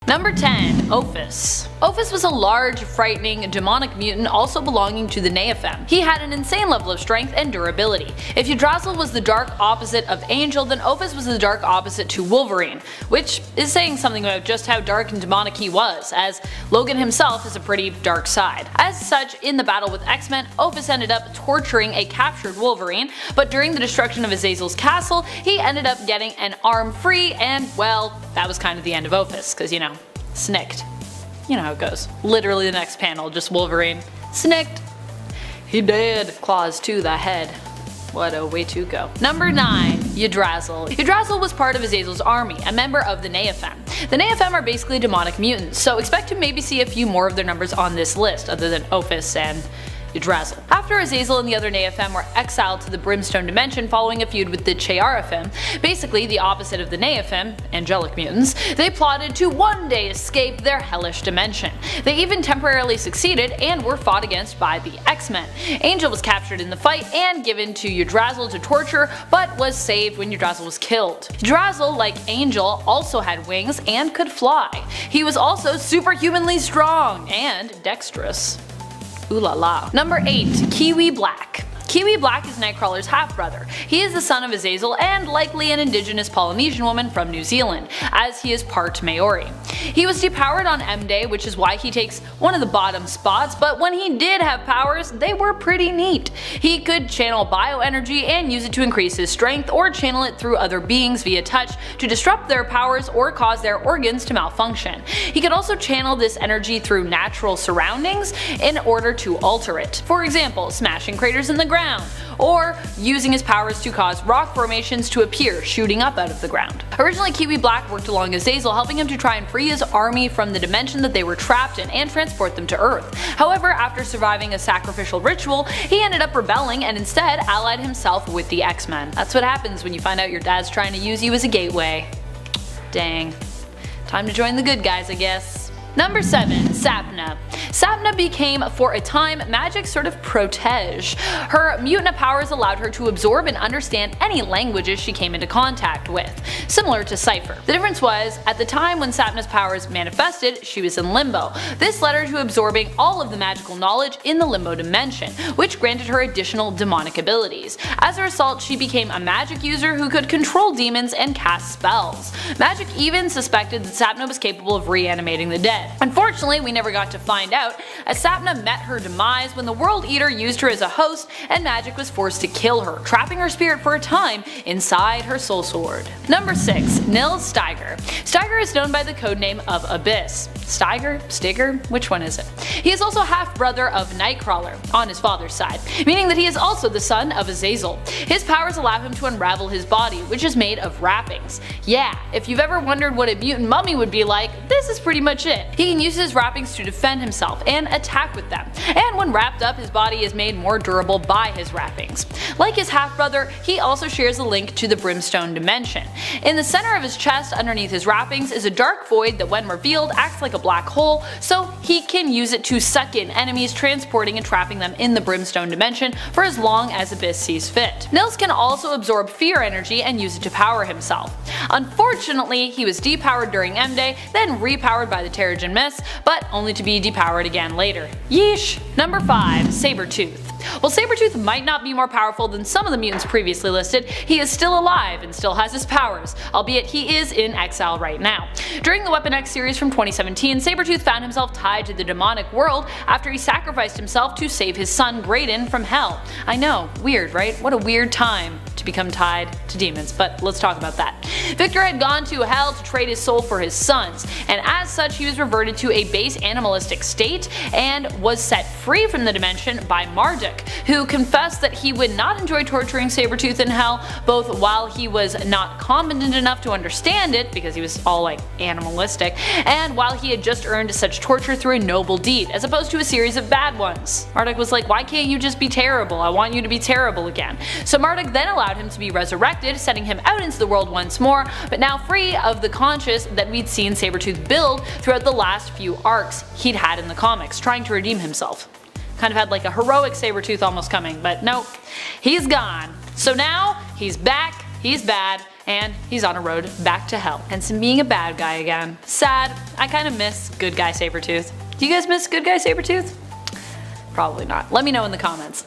Number 10. Ophis. Ophis was a large, frightening, demonic mutant also belonging to the Nephim. He had an insane level of strength and durability. If Yggdrasil was the dark opposite of Angel, then Ophis was the dark opposite to Wolverine, which is saying something about just how dark and demonic he was, as Logan himself is a pretty dark side. As such, in the battle with X-Men, Ophis ended up torturing a captured Wolverine, but during the destruction of Azazel's castle, he ended up getting an arm free, and well, that was kind of the end of Ophis, cause you know, snicked. You know how it goes. Literally the next panel, just Wolverine. Snicked. He dead. Claws to the head. What a way to go. Number 9. Yggdrasil. Yggdrasil was part of Azazel's army, a member of the Nephim. The Nephim are basically demonic mutants, so expect to maybe see a few more of their numbers on this list, other than Ophis and Yggdrasil. After Azazel and the other Nephim were exiled to the Brimstone Dimension following a feud with the Chearophim, basically the opposite of the Nephim, angelic mutants, they plotted to one day escape their hellish dimension. They even temporarily succeeded and were fought against by the X-Men. Angel was captured in the fight and given to Yggdrasil to torture, but was saved when Yggdrasil was killed. Yggdrasil, like Angel, also had wings and could fly. He was also superhumanly strong and dexterous. Ooh la la. Number 8. Kiwi Black. Kiwi Black is Nightcrawler's half-brother. He is the son of Azazel and likely an indigenous Polynesian woman from New Zealand, as he is part Maori. He was depowered on M-Day, which is why he takes one of the bottom spots, but when he did have powers, they were pretty neat. He could channel bioenergy and use it to increase his strength, or channel it through other beings via touch to disrupt their powers or cause their organs to malfunction. He could also channel this energy through natural surroundings in order to alter it. For example, smashing craters in the ground, or using his powers to cause rock formations to appear shooting up out of the ground. Originally, Kiwi Black worked along Azazel, helping him to try and free his army from the dimension that they were trapped in and transport them to Earth. However, after surviving a sacrificial ritual, he ended up rebelling and instead allied himself with the X-Men. That's what happens when you find out your dad's trying to use you as a gateway. Dang. Time to join the good guys, I guess. Number 7. Sapna. Sapna became, for a time, Magic's sort of protege. Her mutant powers allowed her to absorb and understand any languages she came into contact with, similar to Cypher. The difference was, at the time when Sapna's powers manifested, she was in Limbo. This led her to absorbing all of the magical knowledge in the Limbo dimension, which granted her additional demonic abilities. As a result, she became a magic user who could control demons and cast spells. Magic even suspected that Sapna was capable of reanimating the dead. Unfortunately, we never got to find out, as Sapna met her demise when the World Eater used her as a host and Magic was forced to kill her, trapping her spirit for a time inside her soul sword. Number 6. Nils Steiger. Steiger is known by the codename of Abyss. Steiger? Stigger? Which one is it? He is also half-brother of Nightcrawler, on his father's side, meaning that he is also the son of Azazel. His powers allow him to unravel his body, which is made of wrappings. Yeah, if you've ever wondered what a mutant mummy would be like, this is pretty much it. He can use his wrappings to defend himself and attack with them, and when wrapped up, his body is made more durable by his wrappings. Like his half-brother, he also shares a link to the Brimstone Dimension. In the center of his chest, underneath his wrappings, is a dark void that when revealed acts like a black hole, so he can use it to suck in enemies, transporting and trapping them in the Brimstone Dimension for as long as Abyss sees fit. Nils can also absorb fear energy and use it to power himself. Unfortunately, he was depowered during M-Day, then repowered by the Terrigen Mist, but only to be depowered again later. Yeesh! Number 5. Sabretooth. While Sabretooth might not be more powerful than some of the mutants previously listed, he is still alive and still has his powers, albeit he is in exile right now. During the Weapon X series from 2017, Sabretooth found himself tied to the demonic world after he sacrificed himself to save his son Graydon from hell. I know, weird, right? What a weird time to become tied to demons, but let's talk about that. Victor had gone to hell to trade his soul for his son's, and as such he was reverted to a base animalistic state and was set free from the dimension by Marduk, who confessed that he would not enjoy torturing Sabretooth in hell, both while he was not competent enough to understand it, because he was all like animalistic, and while he had just earned such torture through a noble deed, as opposed to a series of bad ones. Marduk was like, why can't you just be terrible? I want you to be terrible again. So Marduk then allowed him to be resurrected, sending him out into the world once more, but now free of the conscience that we'd seen Sabretooth build throughout the last few arcs he'd had in the comics, trying to redeem himself. Kind of had like a heroic Sabretooth almost coming, but nope, he's gone. So now, he's back, he's bad, and he's on a road back to hell. Hence him being a bad guy again. Sad. I kinda miss Good Guy Sabretooth. Do you guys miss Good Guy Sabretooth? Probably not. Let me know in the comments.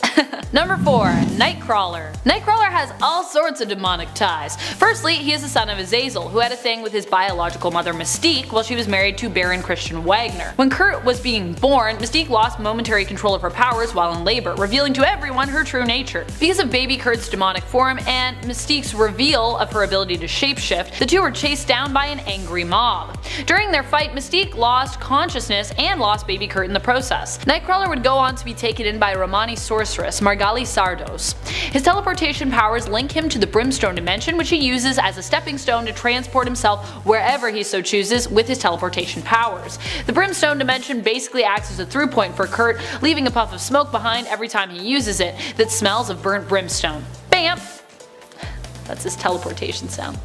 Number 4. Nightcrawler. Nightcrawler has all sorts of demonic ties. Firstly, he is the son of Azazel, who had a thing with his biological mother Mystique while she was married to Baron Christian Wagner. When Kurt was being born, Mystique lost momentary control of her powers while in labor, revealing to everyone her true nature. Because of baby Kurt's demonic form and Mystique's reveal of her ability to shapeshift, the two were chased down by an angry mob. During their fight, Mystique lost consciousness and lost baby Kurt in the process. Nightcrawler would go on to be taken in by Romani sorceress Margali Sardos. His teleportation powers link him to the Brimstone dimension, which he uses as a stepping stone to transport himself wherever he so chooses with his teleportation powers. The Brimstone dimension basically acts as a through point for Kurt, leaving a puff of smoke behind every time he uses it that smells of burnt brimstone. Bam! That's his teleportation sound.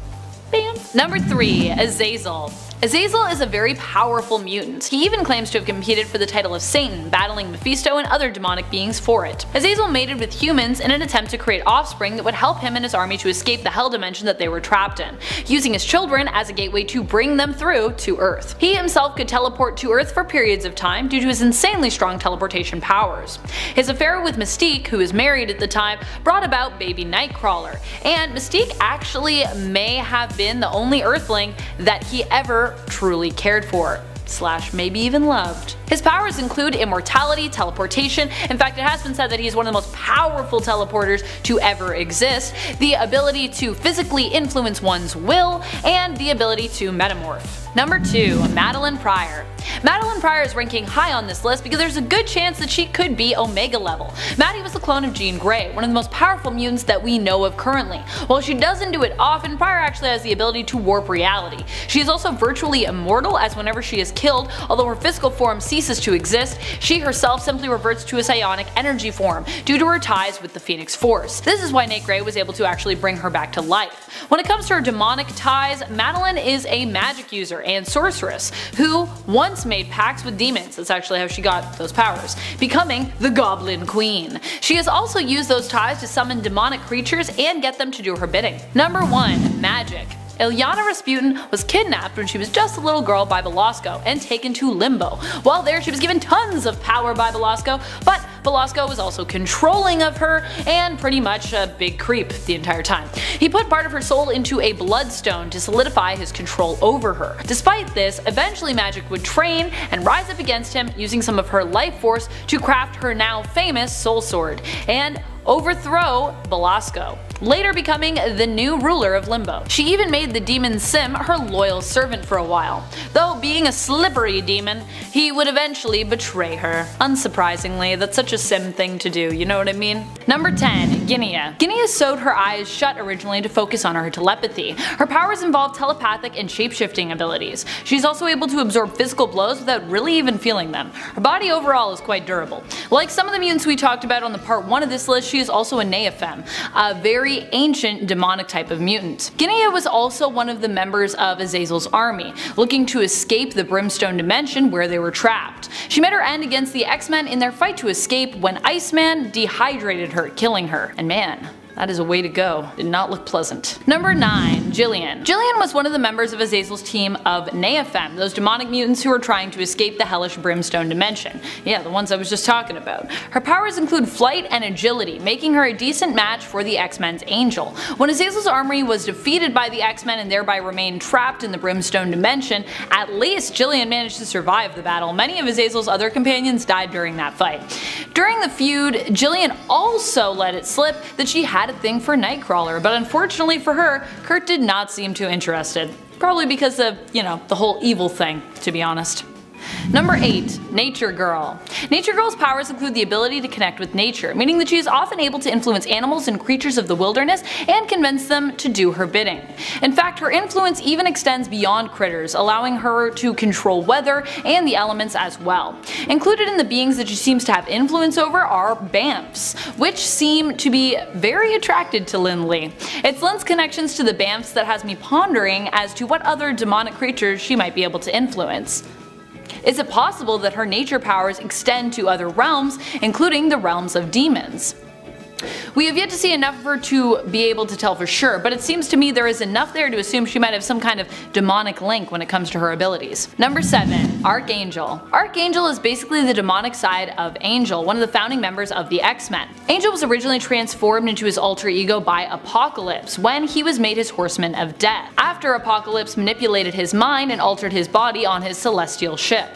Bam! Number 3. Azazel. Azazel is a very powerful mutant. He even claims to have competed for the title of Satan, battling Mephisto and other demonic beings for it. Azazel mated with humans in an attempt to create offspring that would help him and his army to escape the hell dimension that they were trapped in, using his children as a gateway to bring them through to Earth. He himself could teleport to Earth for periods of time due to his insanely strong teleportation powers. His affair with Mystique, who was married at the time, brought about baby Nightcrawler, and Mystique actually may have been the only Earthling that he ever truly cared for. / maybe even loved. His powers include immortality, teleportation, in fact it has been said that he is one of the most powerful teleporters to ever exist, the ability to physically influence one's will, and the ability to metamorph. Number 2. Madeline Pryor. Madeline Pryor is ranking high on this list because there's a good chance that she could be Omega level. Maddie was the clone of Jean Grey, one of the most powerful mutants that we know of currently. While she doesn't do it often, Pryor actually has the ability to warp reality. She is also virtually immortal, as whenever she is killed, although her physical form ceases to exist, she herself simply reverts to a psionic energy form due to her ties with the Phoenix Force. This is why Nate Grey was able to actually bring her back to life. When it comes to her demonic ties, Madeline is a magic user and sorceress who once made pacts with demons. That's actually how she got those powers, becoming the Goblin Queen. She has also used those ties to summon demonic creatures and get them to do her bidding. Number 1. Magik. Illyana Rasputin was kidnapped when she was just a little girl by Belasco and taken to Limbo. While there, she was given tons of power by Belasco, but Belasco was also controlling of her and pretty much a big creep the entire time. He put part of her soul into a bloodstone to solidify his control over her. Despite this, eventually Magik would train and rise up against him using some of her life force to craft her now famous soul sword and overthrow Belasco, later becoming the new ruler of Limbo. She even made the demon Sim her loyal servant for a while, though being a slippery demon, he would eventually betray her. Unsurprisingly, that's such a Sim thing to do, you know what I mean? Number 10. Ginea. Ginea sewed her eyes shut originally to focus on her telepathy. Her powers involve telepathic and shapeshifting abilities. She's also able to absorb physical blows without really even feeling them. Her body overall is quite durable. Like some of the mutants we talked about on the part 1 of this list, she is also a Neopheme, a very ancient demonic type of mutant. Ginea was also one of the members of Azazel's army, looking to escape the Brimstone dimension where they were trapped. She met her end against the X-Men in their fight to escape when Iceman dehydrated her, killing her. And man, that is a way to go. Did not look pleasant. Number 9. Jillian. Jillian was one of the members of Azazel's team of Neopheme, those demonic mutants who were trying to escape the hellish Brimstone dimension. Yeah, the ones I was just talking about. Her powers include flight and agility, making her a decent match for the X-Men's Angel. When Azazel's army was defeated by the X-Men and thereby remained trapped in the Brimstone dimension, at least Jillian managed to survive the battle. Many of Azazel's other companions died during that fight. During the feud, Jillian also let it slip that she had a thing for Nightcrawler, but unfortunately for her, Kurt did not seem too interested. Probably because of, you know, the whole evil thing, to be honest. Number 8. Nature Girl. Nature Girl's powers include the ability to connect with nature, meaning that she is often able to influence animals and creatures of the wilderness and convince them to do her bidding. In fact, her influence even extends beyond critters, allowing her to control weather and the elements as well. Included in the beings that she seems to have influence over are Bamfs, which seem to be very attracted to Lindley. It's Lynn's connections to the Bamfs that has me pondering as to what other demonic creatures she might be able to influence. Is it possible that her nature powers extend to other realms, including the realms of demons? We have yet to see enough of her to be able to tell for sure, but it seems to me there is enough there to assume she might have some kind of demonic link when it comes to her abilities. Number 7. Archangel. Archangel is basically the demonic side of Angel, one of the founding members of the X-Men. Angel was originally transformed into his alter ego by Apocalypse when he was made his Horseman of Death, after Apocalypse manipulated his mind and altered his body on his celestial ship.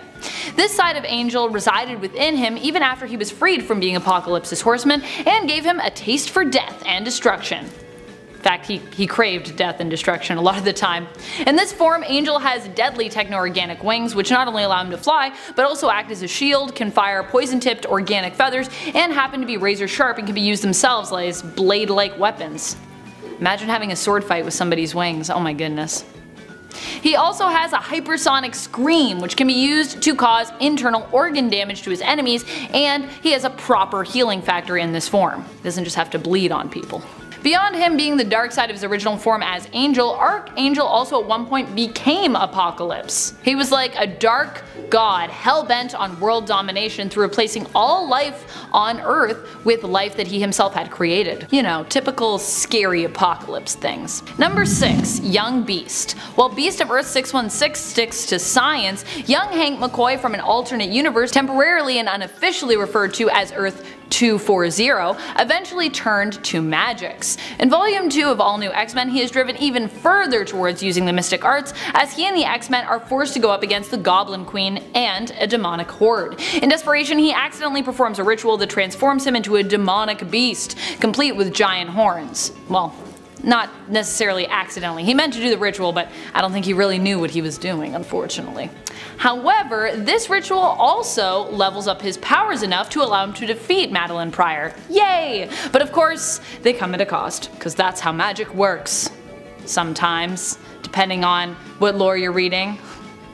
This side of Angel resided within him even after he was freed from being Apocalypse's horseman and gave him a taste for death and destruction. In fact, he craved death and destruction a lot of the time. In this form, Angel has deadly techno-organic wings which not only allow him to fly, but also act as a shield, can fire poison-tipped organic feathers, and happen to be razor sharp and can be used themselves as blade-like weapons. Imagine having a sword fight with somebody's wings, oh my goodness. He also has a hypersonic scream which can be used to cause internal organ damage to his enemies, and he has a proper healing factor in this form. He doesn't just have to bleed on people. Beyond him being the dark side of his original form as Angel, Archangel also at one point became Apocalypse. He was like a dark god hell-bent on world domination through replacing all life on Earth with life that he himself had created. You know, typical scary Apocalypse things. Number 6. Young Beast. While Beast of Earth 616 sticks to science, young Hank McCoy from an alternate universe, temporarily and unofficially referred to as Earth 240, eventually turned to magics. In Volume 2 of All New X-Men, he is driven even further towards using the mystic arts, as he and the X-Men are forced to go up against the Goblin Queen and a demonic horde. In desperation, he accidentally performs a ritual that transforms him into a demonic beast, complete with giant horns. Well, not necessarily accidentally. He meant to do the ritual, but I don't think he really knew what he was doing, unfortunately. However, this ritual also levels up his powers enough to allow him to defeat Madeline Pryor. Yay! But of course, they come at a cost, because that's how magic works. Sometimes, depending on what lore you're reading,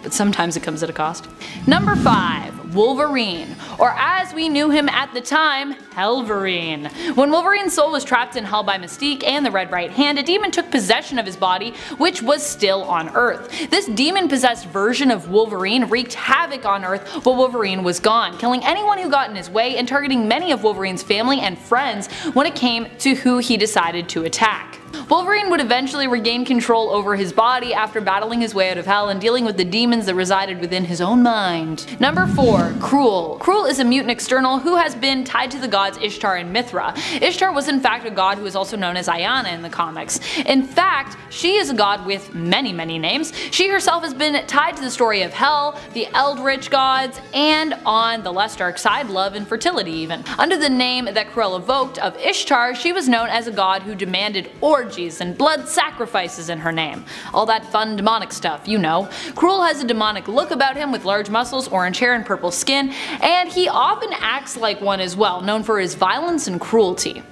but sometimes it comes at a cost. Number 5. Wolverine, or as we knew him at the time, Helverine. When Wolverine's soul was trapped in hell by Mystique and the Red Right Hand, a demon took possession of his body, which was still on Earth. This demon-possessed version of Wolverine wreaked havoc on Earth while Wolverine was gone, killing anyone who got in his way and targeting many of Wolverine's family and friends when it came to who he decided to attack. Wolverine would eventually regain control over his body after battling his way out of hell and dealing with the demons that resided within his own mind. Number 4. Krull. Krull is a mutant external who has been tied to the gods Ishtar and Mithra. Ishtar was in fact a god who is also known as Ayana in the comics. In fact, she is a god with many names. She herself has been tied to the story of hell, the Eldritch gods, and on the less dark side, love and fertility even. Under the name that Krull evoked of Ishtar, she was known as a god who demanded orgies and blood sacrifices in her name. All that fun demonic stuff, you know. Krull has a demonic look about him with large muscles, orange hair, and purple skin, and he often acts like one as well, known for his violence and cruelty.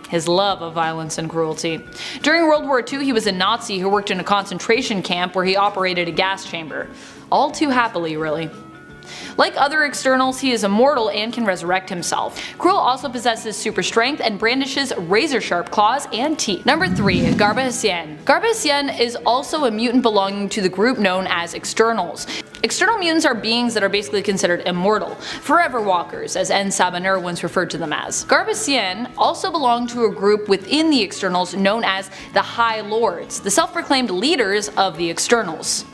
His love of violence and cruelty. During World War II, he was a Nazi who worked in a concentration camp where he operated a gas chamber. All too happily, really. Like other externals, he is immortal and can resurrect himself. Krull also possesses super strength and brandishes razor-sharp claws and teeth. Number 3. Garba-Hsien. Garba-Hsien is also a mutant belonging to the group known as Externals. External mutants are beings that are basically considered immortal, forever walkers, as En Sabah Nur once referred to them as. Garba-Hsien also belong to a group within the Externals known as the High Lords, the self-proclaimed leaders of the Externals.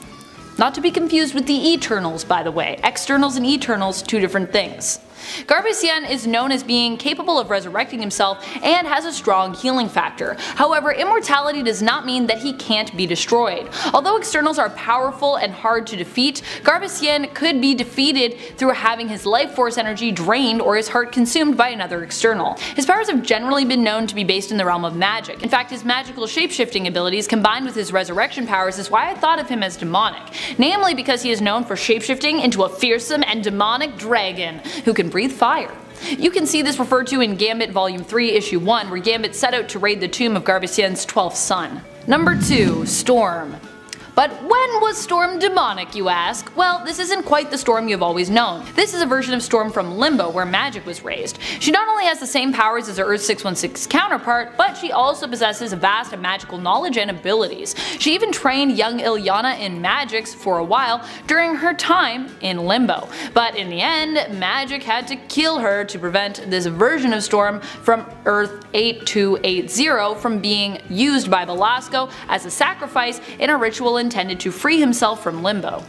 Not to be confused with the Eternals, by the way. Externals and Eternals, two different things. Garba-Hsien is known as being capable of resurrecting himself and has a strong healing factor. However, immortality does not mean that he can't be destroyed. Although Externals are powerful and hard to defeat, Garba-Hsien could be defeated through having his life force energy drained or his heart consumed by another External. His powers have generally been known to be based in the realm of magic. In fact, his magical shapeshifting abilities combined with his resurrection powers is why I thought of him as demonic, namely because he is known for shapeshifting into a fearsome and demonic dragon who can breathe fire. You can see this referred to in Gambit Volume 3 Issue 1, where Gambit set out to raid the tomb of Garba-Hsien's 12th son. Number 2. Storm. But when was Storm demonic, you ask? Well, this isn't quite the Storm you've always known. This is a version of Storm from Limbo, where magic was raised. She not only has the same powers as her Earth 616 counterpart, but she also possesses a vast magical knowledge and abilities. She even trained young Ilyana in magics for a while during her time in Limbo. But in the end, magic had to kill her to prevent this version of Storm from Earth 8280 from being used by Belasco as a sacrifice in a ritual intended to free himself from Limbo.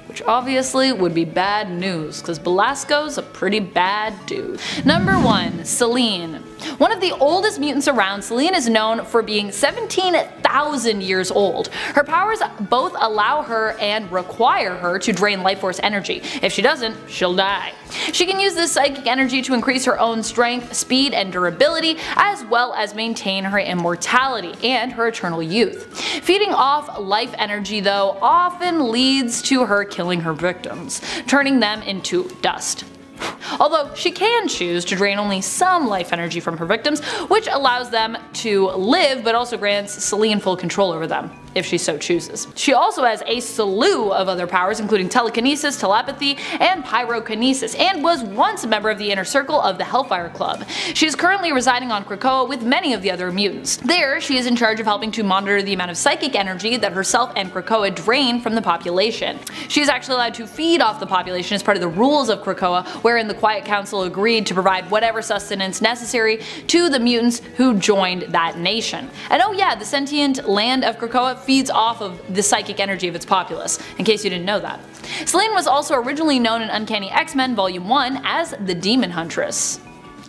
Which obviously would be bad news, because Belasco's a pretty bad dude. Number 1. Selene. One of the oldest mutants around, Selene is known for being 17,000 years old. Her powers both allow her and require her to drain life force energy. If she doesn't, she'll die. She can use this psychic energy to increase her own strength, speed, and durability, as well as maintain her immortality and her eternal youth. Feeding off life energy, though, often leads to her killing her victims, turning them into dust. Although she can choose to drain only some life energy from her victims, which allows them to live but also grants Selene full control over them, if she so chooses. She also has a slew of other powers, including telekinesis, telepathy, and pyrokinesis, and was once a member of the inner circle of the Hellfire Club. She is currently residing on Krakoa with many of the other mutants. There, she is in charge of helping to monitor the amount of psychic energy that herself and Krakoa drain from the population. She is actually allowed to feed off the population as part of the rules of Krakoa, wherein the Quiet Council agreed to provide whatever sustenance necessary to the mutants who joined that nation. And oh yeah, the sentient land of Krakoa feeds off of the psychic energy of its populace, in case you didn't know that. Selene was also originally known in Uncanny X-Men Volume 1 as the Demon Huntress.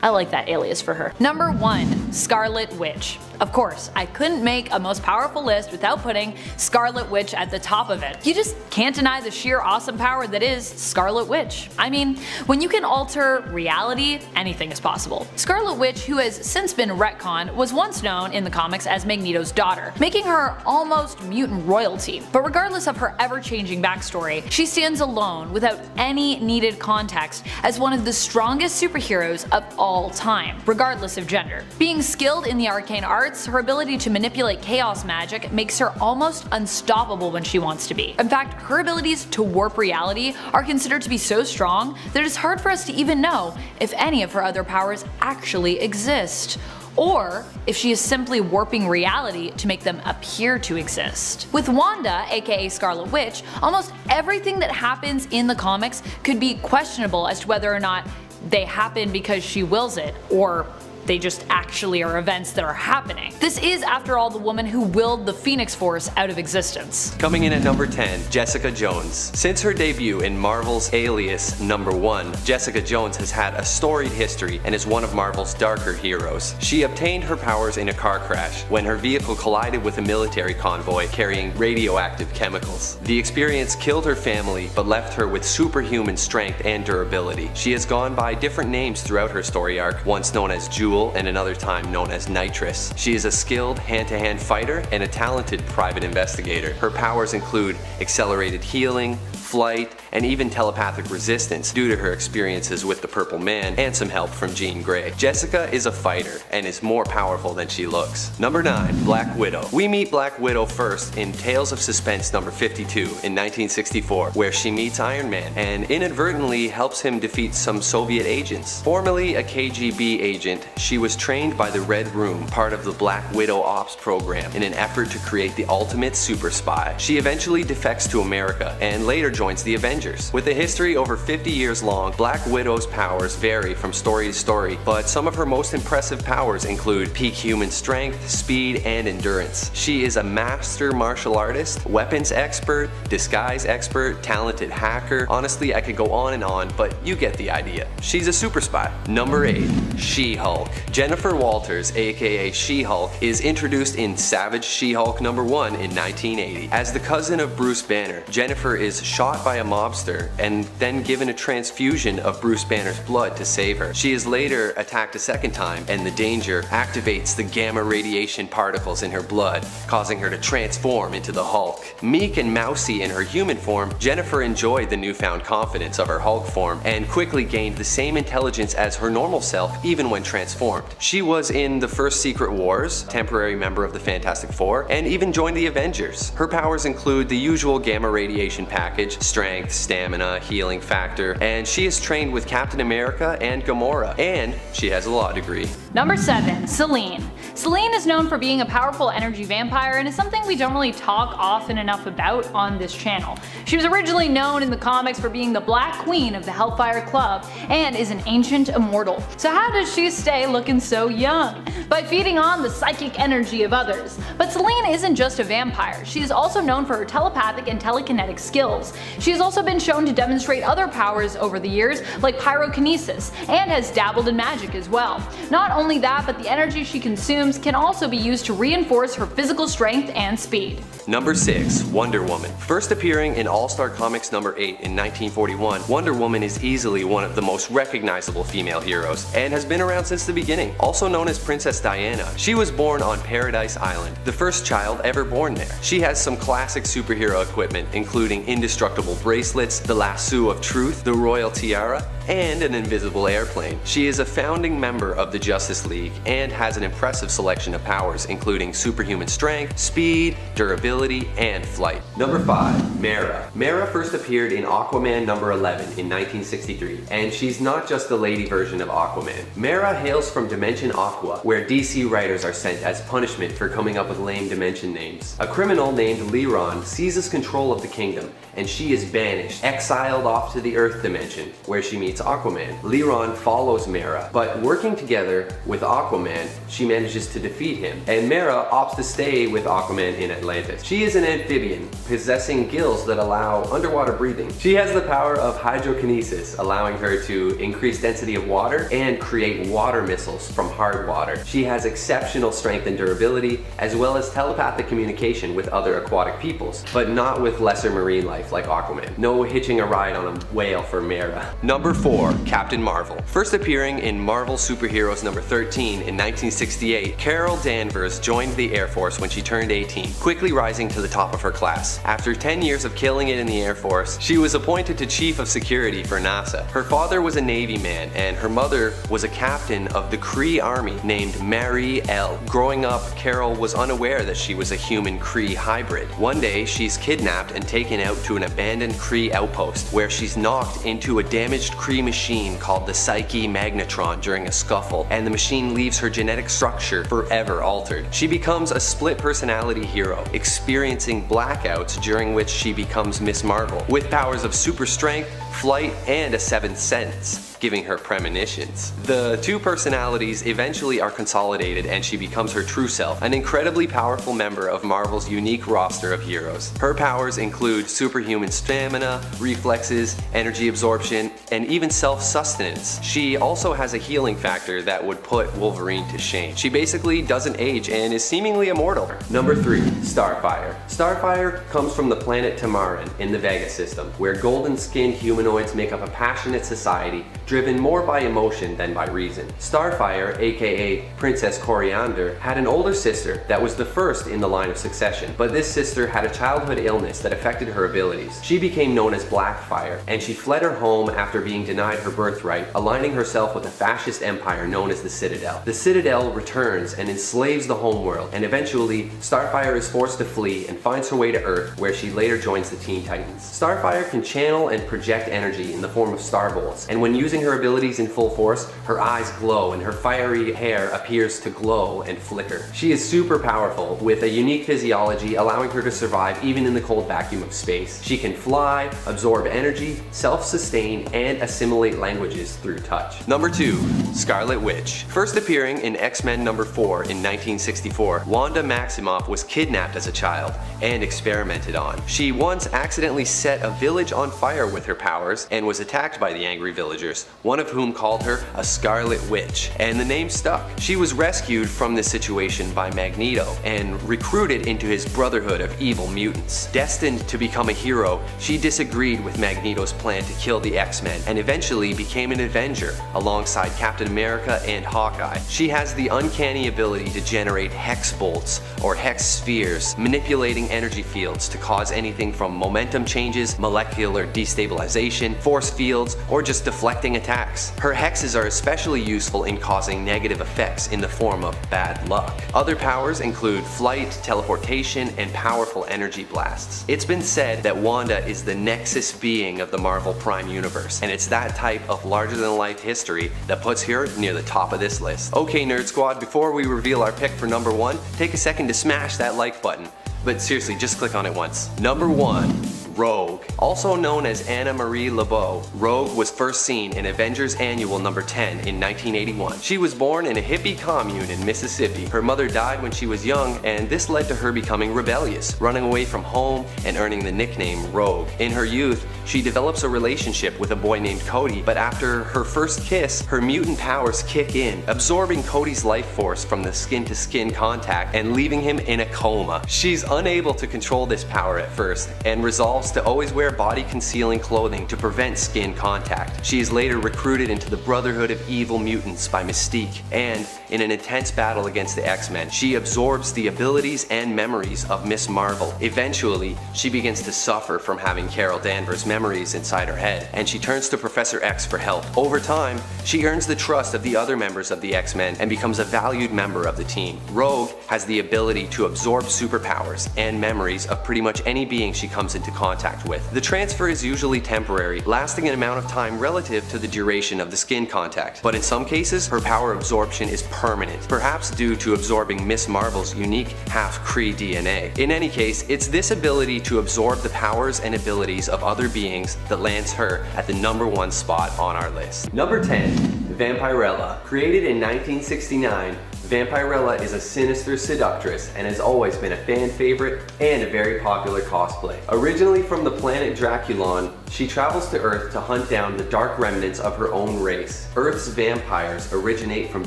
I like that alias for her. Number 1. Scarlet Witch. Of course, I couldn't make a most powerful list without putting Scarlet Witch at the top of it. You just can't deny the sheer awesome power that is Scarlet Witch. I mean, when you can alter reality, anything is possible. Scarlet Witch, who has since been retconned, was once known in the comics as Magneto's daughter, making her almost mutant royalty. But regardless of her ever-changing backstory, she stands alone without any needed context as one of the strongest superheroes of all time, regardless of gender. Being skilled in the arcane arts, her ability to manipulate chaos magic makes her almost unstoppable when she wants to be. In fact, her abilities to warp reality are considered to be so strong that it's hard for us to even know if any of her other powers actually exist, or if she is simply warping reality to make them appear to exist. With Wanda, aka Scarlet Witch, almost everything that happens in the comics could be questionable as to whether or not they happen because she wills it, or they just actually are events that are happening. This is, after all, the woman who willed the Phoenix Force out of existence. Coming in at number 10, Jessica Jones. Since her debut in Marvel's Alias #1, Jessica Jones has had a storied history and is one of Marvel's darker heroes. She obtained her powers in a car crash when her vehicle collided with a military convoy carrying radioactive chemicals. The experience killed her family but left her with superhuman strength and durability. She has gone by different names throughout her story arc, once known as Jewel and another time known as Nitrous. She is a skilled hand-to-hand fighter and a talented private investigator. Her powers include accelerated healing, flight, and even telepathic resistance due to her experiences with the Purple Man and some help from Jean Grey. Jessica is a fighter and is more powerful than she looks. Number 9. Black Widow. We meet Black Widow first in Tales of Suspense number 52 in 1964, where she meets Iron Man and inadvertently helps him defeat some Soviet agents. Formerly a KGB agent, she was trained by the Red Room, part of the Black Widow Ops program, in an effort to create the ultimate super spy. She eventually defects to America and later joins the Avengers. With a history over 50 years long, Black Widow's powers vary from story to story, but some of her most impressive powers include peak human strength, speed, and endurance. She is a master martial artist, weapons expert, disguise expert, talented hacker. Honestly, I could go on and on, but you get the idea. She's a super spy. Number 8. She-Hulk. Jennifer Walters, aka She-Hulk, is introduced in Savage She-Hulk #1 in 1980. As the cousin of Bruce Banner, Jennifer is shocked caught by a mobster and then given a transfusion of Bruce Banner's blood to save her. She is later attacked a second time, and the danger activates the gamma radiation particles in her blood, causing her to transform into the Hulk. Meek and mousy in her human form, Jennifer enjoyed the newfound confidence of her Hulk form and quickly gained the same intelligence as her normal self even when transformed. She was in the first Secret Wars, temporary member of the Fantastic Four, and even joined the Avengers. Her powers include the usual gamma radiation package, strength, stamina, healing factor, and she is trained with Captain America and Gamora, and she has a law degree. Number 7. Selene. Selene is known for being a powerful energy vampire and is something we don't really talk often enough about on this channel. She was originally known in the comics for being the Black Queen of the Hellfire Club and is an ancient immortal. So how does she stay looking so young? By feeding on the psychic energy of others. But Selene isn't just a vampire, she is also known for her telepathic and telekinetic skills. She has also been shown to demonstrate other powers over the years, like pyrokinesis, and has dabbled in magic as well. Not only that, but the energy she consumes can also be used to reinforce her physical strength and speed. Number 6. Wonder Woman. First appearing in All-Star Comics number 8 in 1941, Wonder Woman is easily one of the most recognizable female heroes and has been around since the beginning. Also known as Princess Diana, she was born on Paradise Island, the first child ever born there. She has some classic superhero equipment, including indestructible bracelets, the lasso of truth, the royal tiara, and an invisible airplane. She is a founding member of the Justice League and has an impressive selection of powers, including superhuman strength, speed, durability, and flight. Number 5. Mera. Mera first appeared in Aquaman number 11 in 1963, and she's not just the lady version of Aquaman. Mera hails from Dimension Aqua, where DC writers are sent as punishment for coming up with lame dimension names. A criminal named Liron seizes control of the kingdom, and she is banished, exiled off to the Earth dimension, where she meets Aquaman. Liron follows Mera, but working together with Aquaman, she manages to defeat him, and Mera opts to stay with Aquaman in Atlantis. She is an amphibian, possessing gills that allow underwater breathing. She has the power of hydrokinesis, allowing her to increase density of water and create water missiles from hard water. She has exceptional strength and durability, as well as telepathic communication with other aquatic peoples, but not with lesser marine life like Aquaman. No hitching a ride on a whale for Mera. Number 4. Captain Marvel. First appearing in Marvel Superheroes number 13 in 1968, Carol Danvers joined the Air Force when she turned 18, quickly rising to the top of her class. After 10 years of killing it in the Air Force, she was appointed to Chief of Security for NASA. Her father was a Navy man, and her mother was a captain of the Kree Army named Mary L. Growing up, Carol was unaware that she was a human-Kree hybrid. One day, she's kidnapped and taken out to an abandoned Kree outpost, where she's knocked into a damaged Kree machine called the Psyche Magnetron during a scuffle, and the machine leaves her genetic structure forever altered. She becomes a split personality hero, experiencing blackouts during which she becomes Miss Marvel, with powers of super strength, flight, and a seventh sense, giving her premonitions. The two personalities eventually are consolidated and she becomes her true self, an incredibly powerful member of Marvel's unique roster of heroes. Her powers include superhuman stamina, reflexes, energy absorption, and even self-sustenance. She also has a healing factor that would put Wolverine to shame. She basically doesn't age and is seemingly immortal. Number 3. Starfire. Starfire comes from the planet Tamaran in the Vega system, where golden-skinned humanoids make up a passionate society driven more by emotion than by reason. Starfire, aka Princess Coriander, had an older sister that was the first in the line of succession, but this sister had a childhood illness that affected her abilities. She became known as Blackfire, and she fled her home after being denied her birthright, aligning herself with a fascist empire known as the Citadel. The Citadel returns and enslaves the homeworld, and eventually Starfire is forced to flee and finds her way to Earth, where she later joins the Teen Titans. Starfire can channel and project energy in the form of star bolts, and when using her abilities in full force, her eyes glow and her fiery hair appears to glow and flicker. She is super powerful, with a unique physiology allowing her to survive even in the cold vacuum of space. She can fly, absorb energy, self-sustain, and assimilate languages through touch. Number 2. Scarlet Witch. First appearing in X-Men number 4 in 1964, Wanda Maximoff was kidnapped as a child and experimented on. She once accidentally set a village on fire with her powers, powers and was attacked by the angry villagers, one of whom called her a Scarlet Witch, and the name stuck. She was rescued from this situation by Magneto and recruited into his Brotherhood of Evil Mutants. Destined to become a hero, she disagreed with Magneto's plan to kill the X-Men and eventually became an Avenger alongside Captain America and Hawkeye. She has the uncanny ability to generate hex bolts or hex spheres, manipulating energy fields to cause anything from momentum changes, molecular destabilization, force fields, or just deflecting attacks. Her hexes are especially useful in causing negative effects in the form of bad luck. Other powers include flight, teleportation, and powerful energy blasts. It's been said that Wanda is the nexus being of the Marvel Prime Universe, and it's that type of larger-than-life history that puts her near the top of this list. Okay, Nerd Squad, before we reveal our pick for number 1, take a second to smash that like button. But seriously, just click on it once. Number 1. Rogue. Also known as Anna Marie LeBeau, Rogue was first seen in Avengers Annual number 10 in 1981. She was born in a hippie commune in Mississippi. Her mother died when she was young, and this led to her becoming rebellious, running away from home and earning the nickname Rogue. In her youth, she develops a relationship with a boy named Cody, but after her first kiss, her mutant powers kick in, absorbing Cody's life force from the skin-to-skin contact and leaving him in a coma. She's unable to control this power at first and resolves to always wear body-concealing clothing to prevent skin contact. She is later recruited into the Brotherhood of Evil Mutants by Mystique, and in an intense battle against the X-Men, she absorbs the abilities and memories of Miss Marvel. Eventually, she begins to suffer from having Carol Danvers' memories inside her head, and she turns to Professor X for help. Over time, she earns the trust of the other members of the X-Men and becomes a valued member of the team. Rogue has the ability to absorb superpowers and memories of pretty much any being she comes into contact with. The transfer is usually temporary, lasting an amount of time relative to the duration of the skin contact, but in some cases, her power absorption is permanent, perhaps due to absorbing Miss Marvel's unique half-Kree DNA. In any case, it's this ability to absorb the powers and abilities of other beings that lands her at the number 1 spot on our list. Number 10. Vampirella. Created in 1969, Vampirella is a sinister seductress and has always been a fan favorite and a very popular cosplay. Originally from the planet Draculon, she travels to Earth to hunt down the dark remnants of her own race. Earth's vampires originate from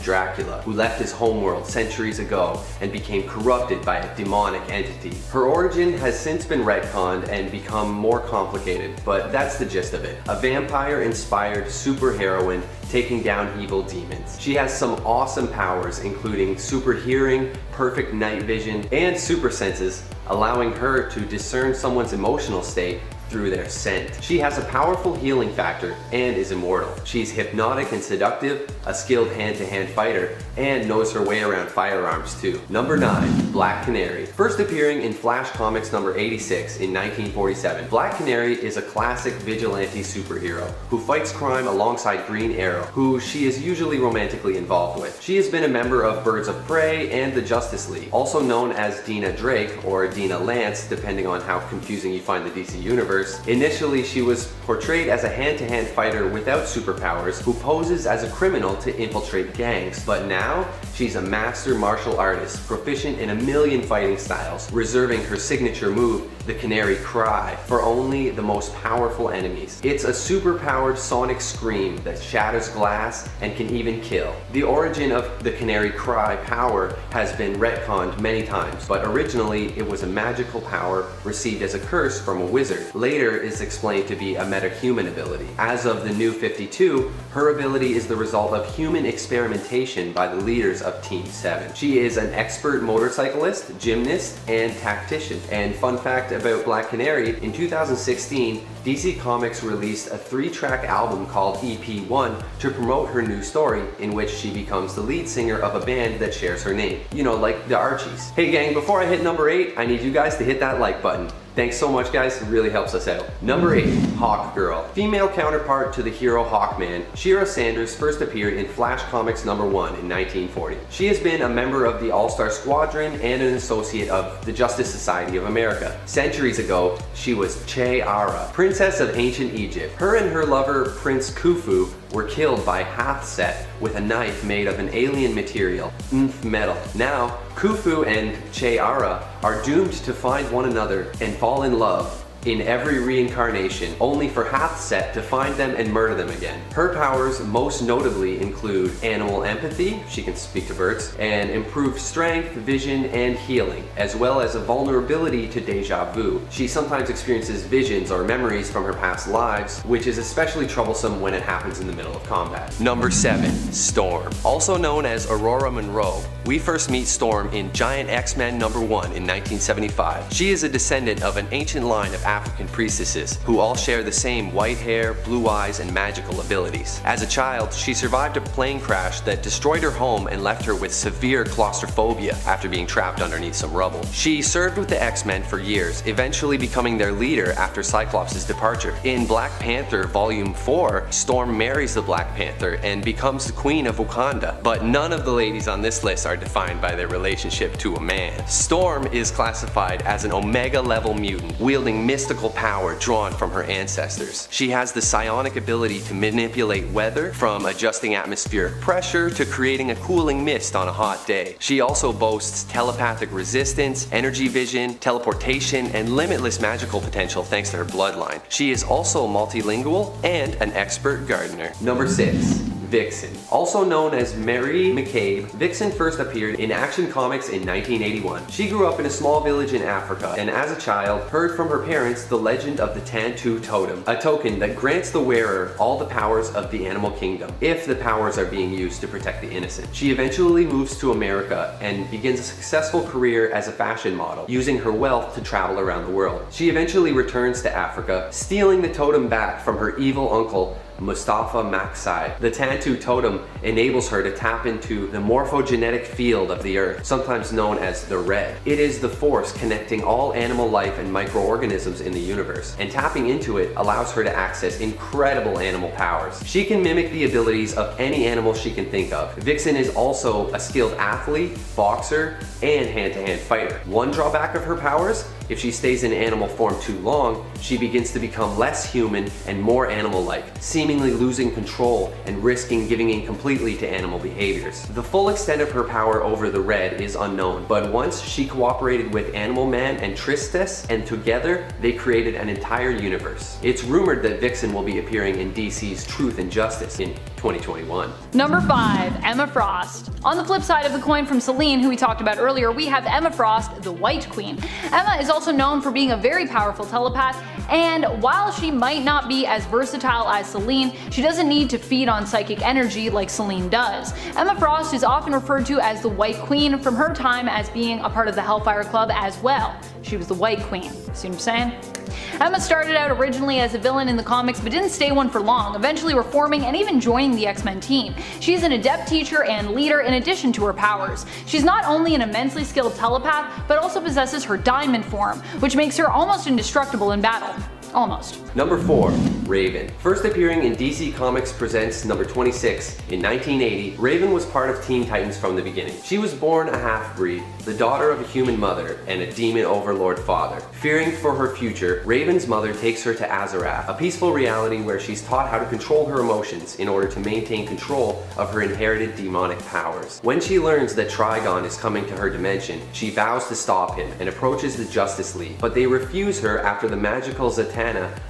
Dracula, who left his homeworld centuries ago and became corrupted by a demonic entity. Her origin has since been retconned and become more complicated, but that's the gist of it. A vampire-inspired superheroine taking down evil demons. She has some awesome powers, including super hearing, perfect night vision, and super senses, allowing her to discern someone's emotional state through their scent. She has a powerful healing factor and is immortal. She's hypnotic and seductive, a skilled hand-to-hand fighter, and knows her way around firearms too. Number 9. Black Canary. First appearing in Flash Comics number 86 in 1947, Black Canary is a classic vigilante superhero who fights crime alongside Green Arrow, who she is usually romantically involved with. She has been a member of Birds of Prey and the Justice League, also known as Dina Drake or Dina Lance, depending on how confusing you find the DC universe. Initially, she was portrayed as a hand-to-hand fighter without superpowers who poses as a criminal to infiltrate gangs, but now she's a master martial artist, proficient in a million fighting styles, reserving her signature move, the Canary Cry, for only the most powerful enemies. It's a superpowered sonic scream that shatters glass and can even kill. The origin of the Canary Cry power has been retconned many times, but originally it was a magical power received as a curse from a wizard. Later is explained to be a metahuman ability. As of the New 52, her ability is the result of human experimentation by the leaders of Team 7. She is an expert motorcyclist, gymnast, and tactician. And fun fact about Black Canary, in 2016, DC Comics released a 3-track album called EP1 to promote her new story, in which she becomes the lead singer of a band that shares her name. You know, like the Archies. Hey gang, before I hit number 8, I need you guys to hit that like button. Thanks so much guys, it really helps us out. Number 8, Hawkgirl. Female counterpart to the hero Hawkman, Shira Sanders first appeared in Flash Comics number 1 in 1940. She has been a member of the All-Star Squadron and an associate of the Justice Society of America. Centuries ago, she was Che Ara, princess of ancient Egypt. Her and her lover, Prince Khufu, were killed by Hathset with a knife made of an alien material, metal. Now, Khufu and Che Ara are doomed to find one another and fall in love in every reincarnation, only for Hathset to find them and murder them again. Her powers most notably include animal empathy, she can speak to birds, and improved strength, vision, and healing, as well as a vulnerability to deja vu. She sometimes experiences visions or memories from her past lives, which is especially troublesome when it happens in the middle of combat. Number 7. Storm. Also known as Aurora Monroe, we first meet Storm in Giant X-Men #1 in 1975. She is a descendant of an ancient line of African priestesses who all share the same white hair, blue eyes, and magical abilities. As a child, she survived a plane crash that destroyed her home and left her with severe claustrophobia after being trapped underneath some rubble. She served with the X-Men for years, eventually becoming their leader after Cyclops' departure. In Black Panther Volume 4, Storm marries the Black Panther and becomes the Queen of Wakanda, but none of the ladies on this list are defined by their relationship to a man. Storm is classified as an Omega level mutant, wielding mystical power drawn from her ancestors. She has the psionic ability to manipulate weather, from adjusting atmospheric pressure to creating a cooling mist on a hot day. She also boasts telepathic resistance, energy vision, teleportation, and limitless magical potential thanks to her bloodline. She is also multilingual and an expert gardener. Number 6. Vixen. Also known as Mary McCabe, Vixen first appeared in Action Comics in 1981. She grew up in a small village in Africa, and as a child, heard from her parents the legend of the Tantu Totem, a token that grants the wearer all the powers of the animal kingdom, if the powers are being used to protect the innocent. She eventually moves to America and begins a successful career as a fashion model, using her wealth to travel around the world. She eventually returns to Africa, stealing the totem back from her evil uncle, Mustafa Maksai. The Tantu Totem enables her to tap into the morphogenetic field of the earth, sometimes known as the Red. It is the force connecting all animal life and microorganisms in the universe, and tapping into it allows her to access incredible animal powers. She can mimic the abilities of any animal she can think of. Vixen is also a skilled athlete, boxer, and hand-to-hand fighter. One drawback of her powers: if she stays in animal form too long, she begins to become less human and more animal-like, seemingly losing control and risking giving in completely to animal behaviors. The full extent of her power over the Red is unknown, but once she cooperated with Animal Man and Tristis, and together they created an entire universe. It's rumored that Vixen will be appearing in DC's Truth and Justice in 2021. Number 5. Emma Frost. On the flip side of the coin from Selene, who we talked about earlier, we have Emma Frost, the White Queen. Emma is also known for being a very powerful telepath, and while she might not be as versatile as Selene, she doesn't need to feed on psychic energy like Selene does. Emma Frost is often referred to as the White Queen from her time as being a part of the Hellfire Club as well. She was the White Queen. See what I'm saying? Emma started out originally as a villain in the comics but didn't stay one for long, eventually reforming and even joining the X-Men team. She's an adept teacher and leader in addition to her powers. She's not only an immensely skilled telepath, but also possesses her diamond form, which makes her almost indestructible in battle. Almost. Number 4. Raven. First appearing in DC Comics Presents number 26 in 1980, Raven was part of Teen Titans from the beginning. She was born a half-breed, the daughter of a human mother and a demon overlord father. Fearing for her future, Raven's mother takes her to Azarath, a peaceful reality where she's taught how to control her emotions in order to maintain control of her inherited demonic powers. When she learns that Trigon is coming to her dimension, she vows to stop him and approaches the Justice League, but they refuse her after the magical Zatanna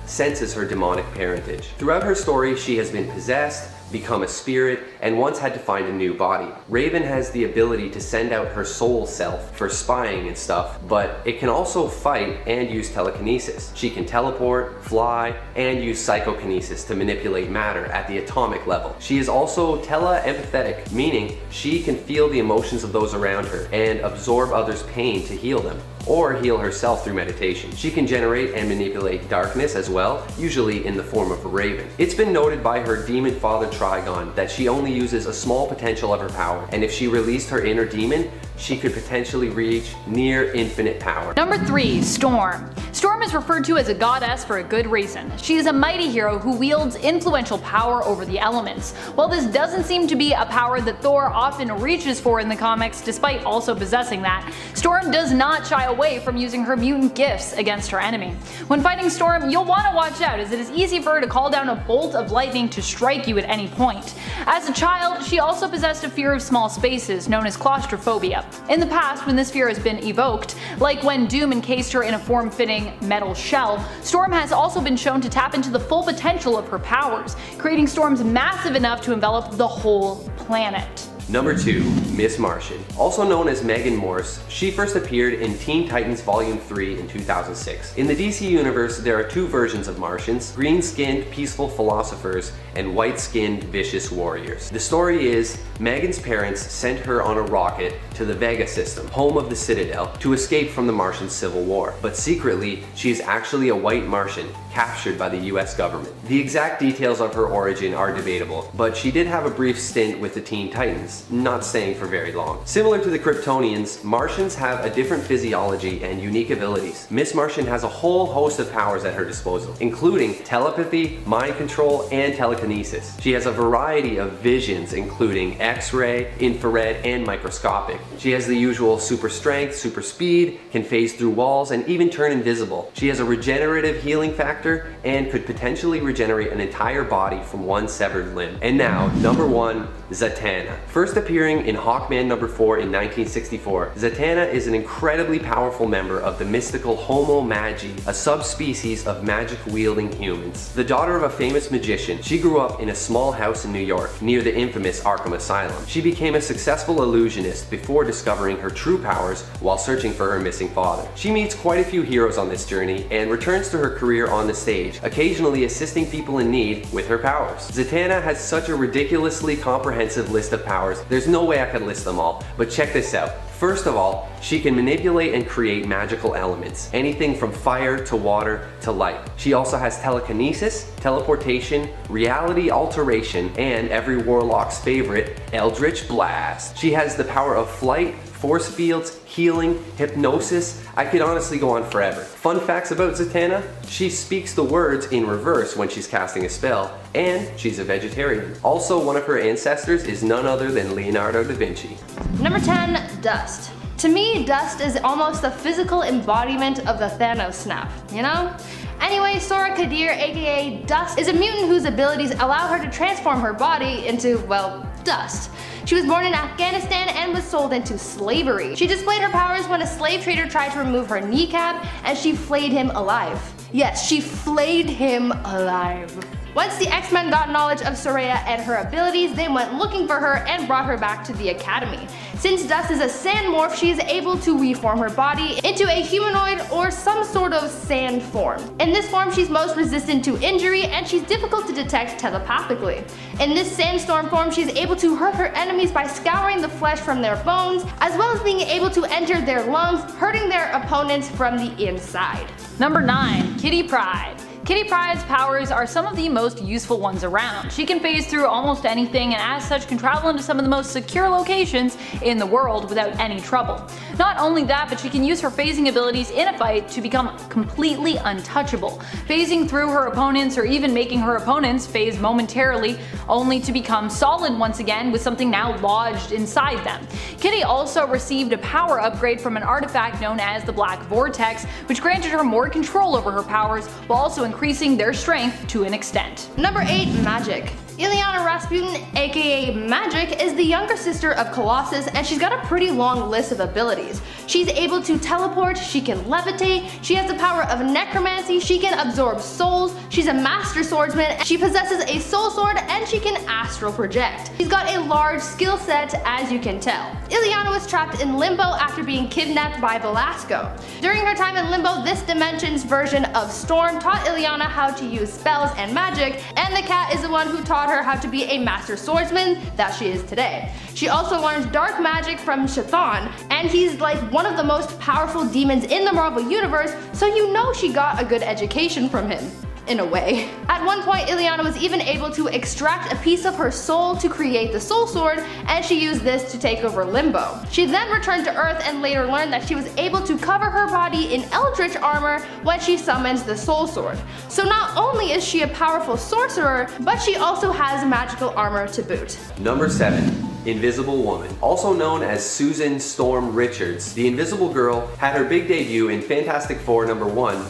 senses her demonic parentage. Throughout her story, she has been possessed, become a spirit, and once had to find a new body. Raven has the ability to send out her soul self for spying and stuff, but it can also fight and use telekinesis. She can teleport, fly, and use psychokinesis to manipulate matter at the atomic level. She is also tele-empathetic, meaning she can feel the emotions of those around her and absorb others' pain to heal them, or heal herself through meditation. She can generate and manipulate darkness as well, usually in the form of a raven. It's been noted by her demon father Trigon that she only uses a small potential of her power, and if she released her inner demon, she could potentially reach near infinite power. Number 3. Storm. Storm is referred to as a goddess for a good reason. She is a mighty hero who wields influential power over the elements. While this doesn't seem to be a power that Thor often reaches for in the comics, despite also possessing that, Storm does not shy away from using her mutant gifts against her enemy. When fighting Storm, you'll want to watch out, as it is easy for her to call down a bolt of lightning to strike you at any point. As a child, she also possessed a fear of small spaces known as claustrophobia. In the past, when this fear has been evoked, like when Doom encased her in a form-fitting metal shell, Storm has also been shown to tap into the full potential of her powers, creating storms massive enough to envelop the whole planet. Number 2. Miss Martian. Also known as Megan Morse, she first appeared in Teen Titans Volume 3 in 2006. In the DC universe, there are two versions of Martians: green-skinned peaceful philosophers and white-skinned vicious warriors. The story is, Megan's parents sent her on a rocket to the Vega system, home of the Citadel, to escape from the Martian Civil War. But secretly, she is actually a white Martian, captured by the US government. The exact details of her origin are debatable, but she did have a brief stint with the Teen Titans, not staying for very long. Similar to the Kryptonians, Martians have a different physiology and unique abilities. Miss Martian has a whole host of powers at her disposal, including telepathy, mind control, and telekinesis. She has a variety of visions, including X-ray, infrared, and microscopic. She has the usual super strength, super speed, can phase through walls, and even turn invisible. She has a regenerative healing factor and could potentially regenerate an entire body from one severed limb. And now, number 1, Zatanna. First appearing in Hawkman number 4 in 1964, Zatanna is an incredibly powerful member of the mystical Homo Magi, a subspecies of magic-wielding humans. The daughter of a famous magician, she grew up in a small house in New York, near the infamous Arkham Asylum. She became a successful illusionist before discovering her true powers while searching for her missing father. She meets quite a few heroes on this journey and returns to her career on the stage, occasionally assisting people in need with her powers. Zatanna has such a ridiculously comprehensive list of powers, there's no way I could list them all, but check this out. First of all, she can manipulate and create magical elements, anything from fire to water to light. She also has telekinesis, teleportation, reality alteration, and every warlock's favorite, Eldritch Blast. She has the power of flight, force fields, healing, hypnosis. I could honestly go on forever. Fun facts about Zatanna: she speaks the words in reverse when she's casting a spell, and she's a vegetarian. Also, one of her ancestors is none other than Leonardo da Vinci. Number 10, Dust. To me, Dust is almost the physical embodiment of the Thanos snap, you know? Anyway, Sora Kadir, aka Dust, is a mutant whose abilities allow her to transform her body into, well, dust. She was born in Afghanistan and was sold into slavery. She displayed her powers when a slave trader tried to remove her kneecap, and she flayed him alive. Yes, she flayed him alive. Once the X-Men got knowledge of Soraya and her abilities, they went looking for her and brought her back to the Academy. Since Dust is a sand morph, she is able to reform her body into a humanoid or some sort of sand form. In this form, she's most resistant to injury and she's difficult to detect telepathically. In this sandstorm form, she's able to hurt her enemies by scouring the flesh from their bones, as well as being able to enter their lungs, hurting their opponents from the inside. Number 9. Kitty Pryde. Kitty Pryde's powers are some of the most useful ones around. She can phase through almost anything and as such can travel into some of the most secure locations in the world without any trouble. Not only that, but she can use her phasing abilities in a fight to become completely untouchable, phasing through her opponents or even making her opponents phase momentarily only to become solid once again with something now lodged inside them. Kitty also received a power upgrade from an artifact known as the Black Vortex, which granted her more control over her powers while also increasing their strength to an extent. Number 8. Magic. Illyana Rasputin, aka Magic, is the younger sister of Colossus, and she's got a pretty long list of abilities. She's able to teleport, she can levitate, she has the power of necromancy, she can absorb souls, she's a master swordsman, she possesses a soul sword, and she can astral project. She's got a large skill set, as you can tell. Illyana was trapped in Limbo after being kidnapped by Belasco. During her time in Limbo, this dimension's version of Storm taught Illyana how to use spells and magic, and the cat is the one who taught her how to be a master swordsman that she is today. She also learned dark magic from Chthon, and he's like one of the most powerful demons in the Marvel Universe, so you know she got a good education from him. In a way. At one point, Illyana was even able to extract a piece of her soul to create the Soul Sword, and she used this to take over Limbo. She then returned to Earth and later learned that she was able to cover her body in Eldritch armor when she summons the Soul Sword. So not only is she a powerful sorcerer, but she also has magical armor to boot. Number 7. Invisible Woman. Also known as Susan Storm Richards, the Invisible Girl had her big debut in Fantastic Four #1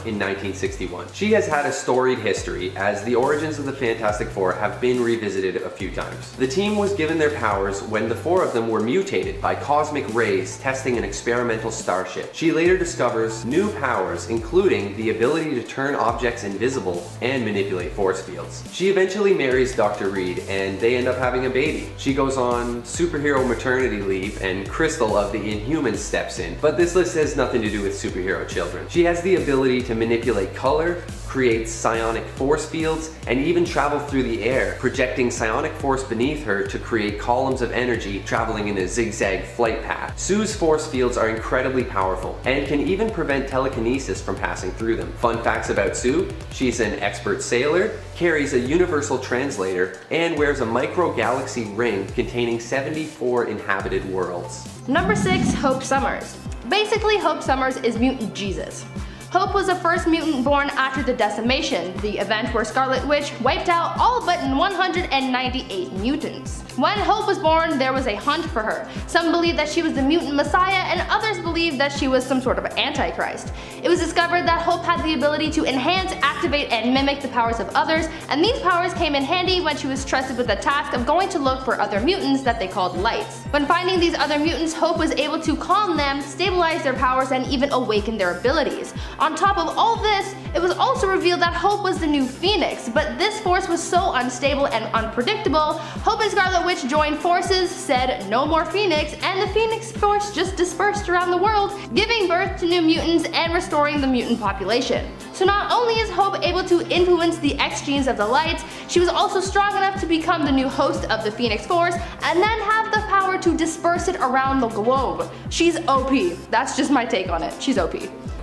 in 1961. She has had a storied history, as the origins of the Fantastic Four have been revisited a few times. The team was given their powers when the four of them were mutated by cosmic rays testing an experimental starship. She later discovers new powers, including the ability to turn objects invisible and manipulate force fields. She eventually marries Dr. Reed and they end up having a baby. She goes on superhero maternity leave and Crystal of the Inhumans steps in, but this list has nothing to do with superhero children. She has the ability to manipulate color, create psionic force fields, and even travel through the air, projecting psionic force beneath her to create columns of energy traveling in a zigzag flight path. Sue's force fields are incredibly powerful and can even prevent telekinesis from passing through them. Fun facts about Sue: she's an expert sailor, carries a universal translator, and wears a micro-galaxy ring containing 74 inhabited worlds. Number 6, Hope Summers. Basically, Hope Summers is Mutant Jesus. Hope was the first mutant born after the Decimation, the event where Scarlet Witch wiped out all but 198 mutants. When Hope was born, there was a hunt for her. Some believed that she was the mutant messiah, and others believed that she was some sort of antichrist. It was discovered that Hope had the ability to enhance, activate, and mimic the powers of others, and these powers came in handy when she was trusted with the task of going to look for other mutants that they called lights. When finding these other mutants, Hope was able to calm them, stabilize their powers, and even awaken their abilities. On top of all this, it was also revealed that Hope was the new Phoenix, but this force was so unstable and unpredictable, Hope and Scarlet Witch joined forces, said no more Phoenix, and the Phoenix Force just dispersed around the world, giving birth to new mutants and restoring the mutant population. So not only is Hope able to influence the X genes of the lights, she was also strong enough to become the new host of the Phoenix Force, and then have the power to disperse it around the globe. She's OP. That's just my take on it. She's OP.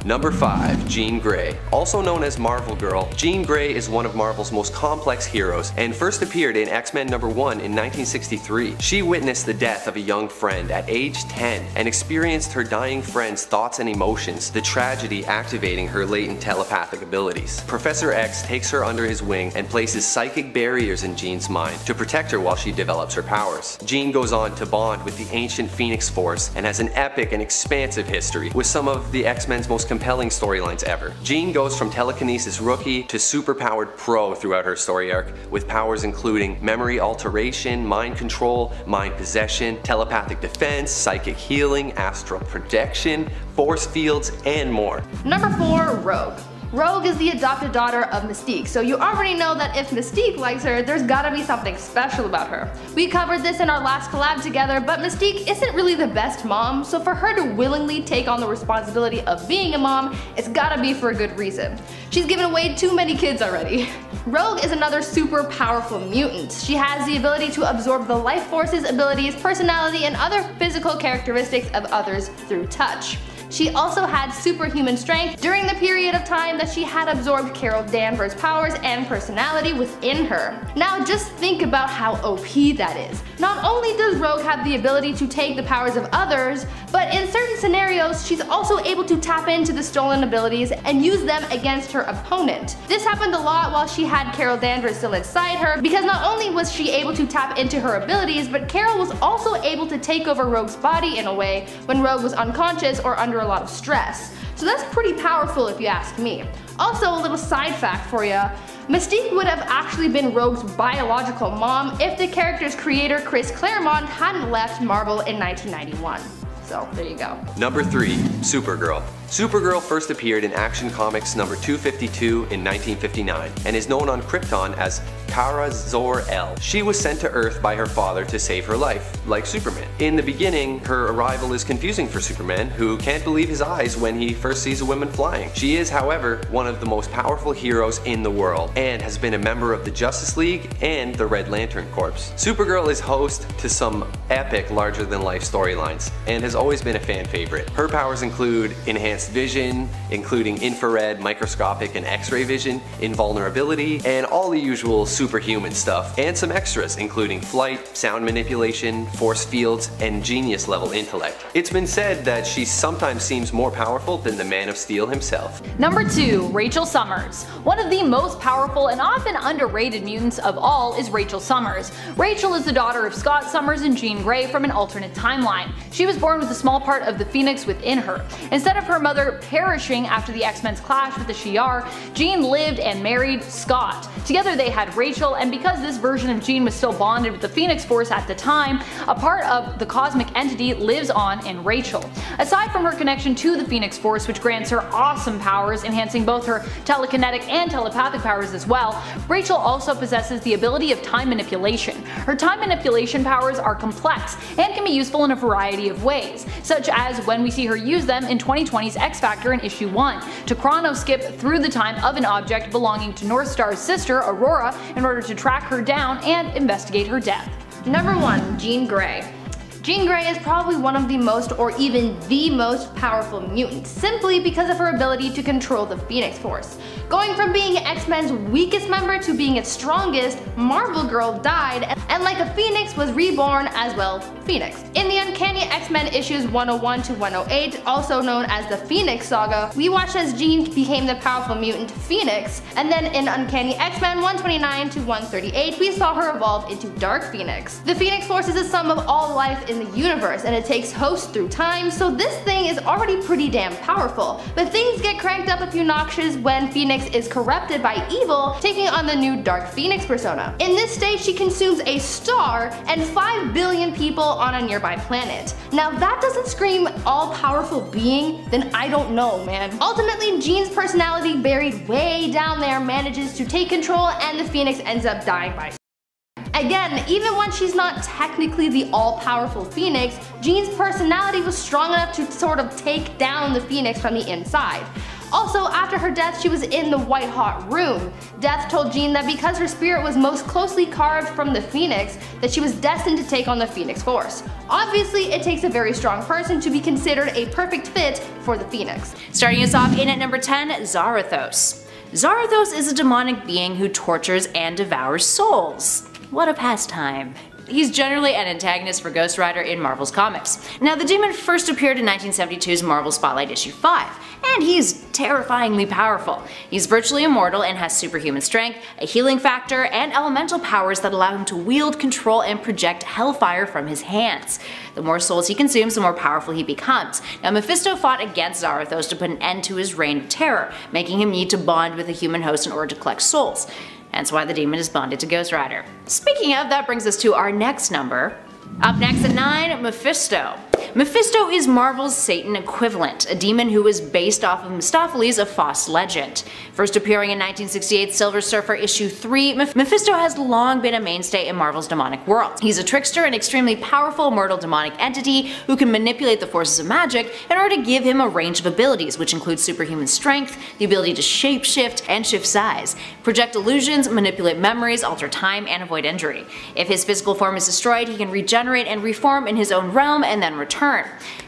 Number 5, Jean Grey. Also known as Marvel Girl, Jean Grey is one of Marvel's most complex heroes and first appeared in X-Men #1 in 1963. She witnessed the death of a young friend at age 10 and experienced her dying friend's thoughts and emotions, the tragedy activating her latent telepathic abilities. Professor X takes her under his wing and places psychic barriers in Jean's mind to protect her while she develops her powers. Jean goes on to bond with the ancient Phoenix Force and has an epic and expansive history with some of the X-Men's most compelling storylines ever. Jean goes from telekinesis rookie to superpowered pro throughout her story arc, with powers including memory alteration, mind control, mind possession, telepathic defense, psychic healing, astral projection, force fields, and more. Number 4, Rogue. Rogue is the adopted daughter of Mystique, so you already know that if Mystique likes her, there's gotta be something special about her. We covered this in our last collab together, but Mystique isn't really the best mom, so for her to willingly take on the responsibility of being a mom, it's gotta be for a good reason. She's given away too many kids already. Rogue is another super powerful mutant. She has the ability to absorb the life forces, abilities, personality, and other physical characteristics of others through touch. She also had superhuman strength during the period of time that she had absorbed Carol Danvers' powers and personality within her. Now just think about how OP that is. Not only does Rogue have the ability to take the powers of others, but in certain scenarios she's also able to tap into the stolen abilities and use them against her opponent. This happened a lot while she had Carol Danvers still inside her, because not only was she able to tap into her abilities, but Carol was also able to take over Rogue's body in a way when Rogue was unconscious or under a lot of stress. So that's pretty powerful if you ask me. Also, a little side fact for you, Mystique would have actually been Rogue's biological mom if the character's creator Chris Claremont hadn't left Marvel in 1991. So there you go. Number 3, Supergirl. Supergirl first appeared in Action Comics number 252 in 1959 and is known on Krypton as Kara Zor-El. She was sent to Earth by her father to save her life, like Superman. In the beginning, her arrival is confusing for Superman, who can't believe his eyes when he first sees a woman flying. She is, however, one of the most powerful heroes in the world and has been a member of the Justice League and the Red Lantern Corps. Supergirl is host to some epic larger-than-life storylines and has always been a fan favorite. Her powers include enhanced vision, including infrared, microscopic, and X-ray vision, invulnerability, and all the usual superhuman stuff, and some extras including flight, sound manipulation, force fields, powers and genius level intellect. It's been said that she sometimes seems more powerful than the Man of Steel himself. Number 2. Rachel Summers. One of the most powerful and often underrated mutants of all is Rachel Summers. Rachel is the daughter of Scott Summers and Jean Grey from an alternate timeline. She was born with a small part of the Phoenix within her. Instead of her mother perishing after the X-Men's clash with the Shi'ar, Jean lived and married Scott. Together they had Rachel, and because this version of Jean was still bonded with the Phoenix Force at the time, a part of the cosmic entity lives on in Rachel. Aside from her connection to the Phoenix Force, which grants her awesome powers, enhancing both her telekinetic and telepathic powers as well, Rachel also possesses the ability of time manipulation. Her time manipulation powers are complex and can be useful in a variety of ways, such as when we see her use them in 2020's X Factor in issue 1, to chrono-skip through the time of an object belonging to Northstar's sister, Aurora, in order to track her down and investigate her death. Number 1. Jean Grey. Jean Grey is probably one of the most, or even the most powerful mutants, simply because of her ability to control the Phoenix Force. Going from being X-Men's weakest member to being its strongest, Marvel Girl died, and like a phoenix was reborn as well, Phoenix. In the Uncanny X-Men issues 101 to 108, also known as the Phoenix Saga, we watched as Jean became the powerful mutant Phoenix, and then in Uncanny X-Men 129 to 138, we saw her evolve into Dark Phoenix. The Phoenix Force is the sum of all life in the universe, and it takes hosts through time, so this thing is already pretty damn powerful. But things get cranked up a few notches when Phoenix is corrupted by evil, taking on the new Dark Phoenix persona. In this state, she consumes a star and 5 billion people on a nearby planet. Now if that doesn't scream all-powerful being, then I don't know, man. Ultimately, Jean's personality buried way down there manages to take control, and the Phoenix ends up dying by. Again, even when she's not technically the all-powerful Phoenix, Jean's personality was strong enough to sort of take down the Phoenix from the inside. Also, after her death, she was in the white-hot room. Death told Jean that because her spirit was most closely carved from the Phoenix, that she was destined to take on the Phoenix Force. Obviously, it takes a very strong person to be considered a perfect fit for the Phoenix. Starting us off in at number 10, Zarathos. Zarathos is a demonic being who tortures and devours souls. What a pastime. He's generally an antagonist for Ghost Rider in Marvel's comics. Now, the demon first appeared in 1972's Marvel Spotlight issue 5, and he's terrifyingly powerful. He's virtually immortal and has superhuman strength, a healing factor, and elemental powers that allow him to wield, control, and project hellfire from his hands. The more souls he consumes, the more powerful he becomes. Now, Mephisto fought against Zarathos to put an end to his reign of terror, making him need to bond with a human host in order to collect souls. That's why the demon is bonded to Ghost Rider. Speaking of, that brings us to our next number. Up next at 9, Mephisto. Mephisto is Marvel's Satan equivalent, a demon who was based off of Mephistopheles of Faust legend. First appearing in 1968's Silver Surfer issue 3, Mephisto has long been a mainstay in Marvel's demonic world. He's a trickster and extremely powerful mortal demonic entity who can manipulate the forces of magic in order to give him a range of abilities, which include superhuman strength, the ability to shapeshift and shift size, project illusions, manipulate memories, alter time, and avoid injury. If his physical form is destroyed, he can regenerate and reform in his own realm and then return.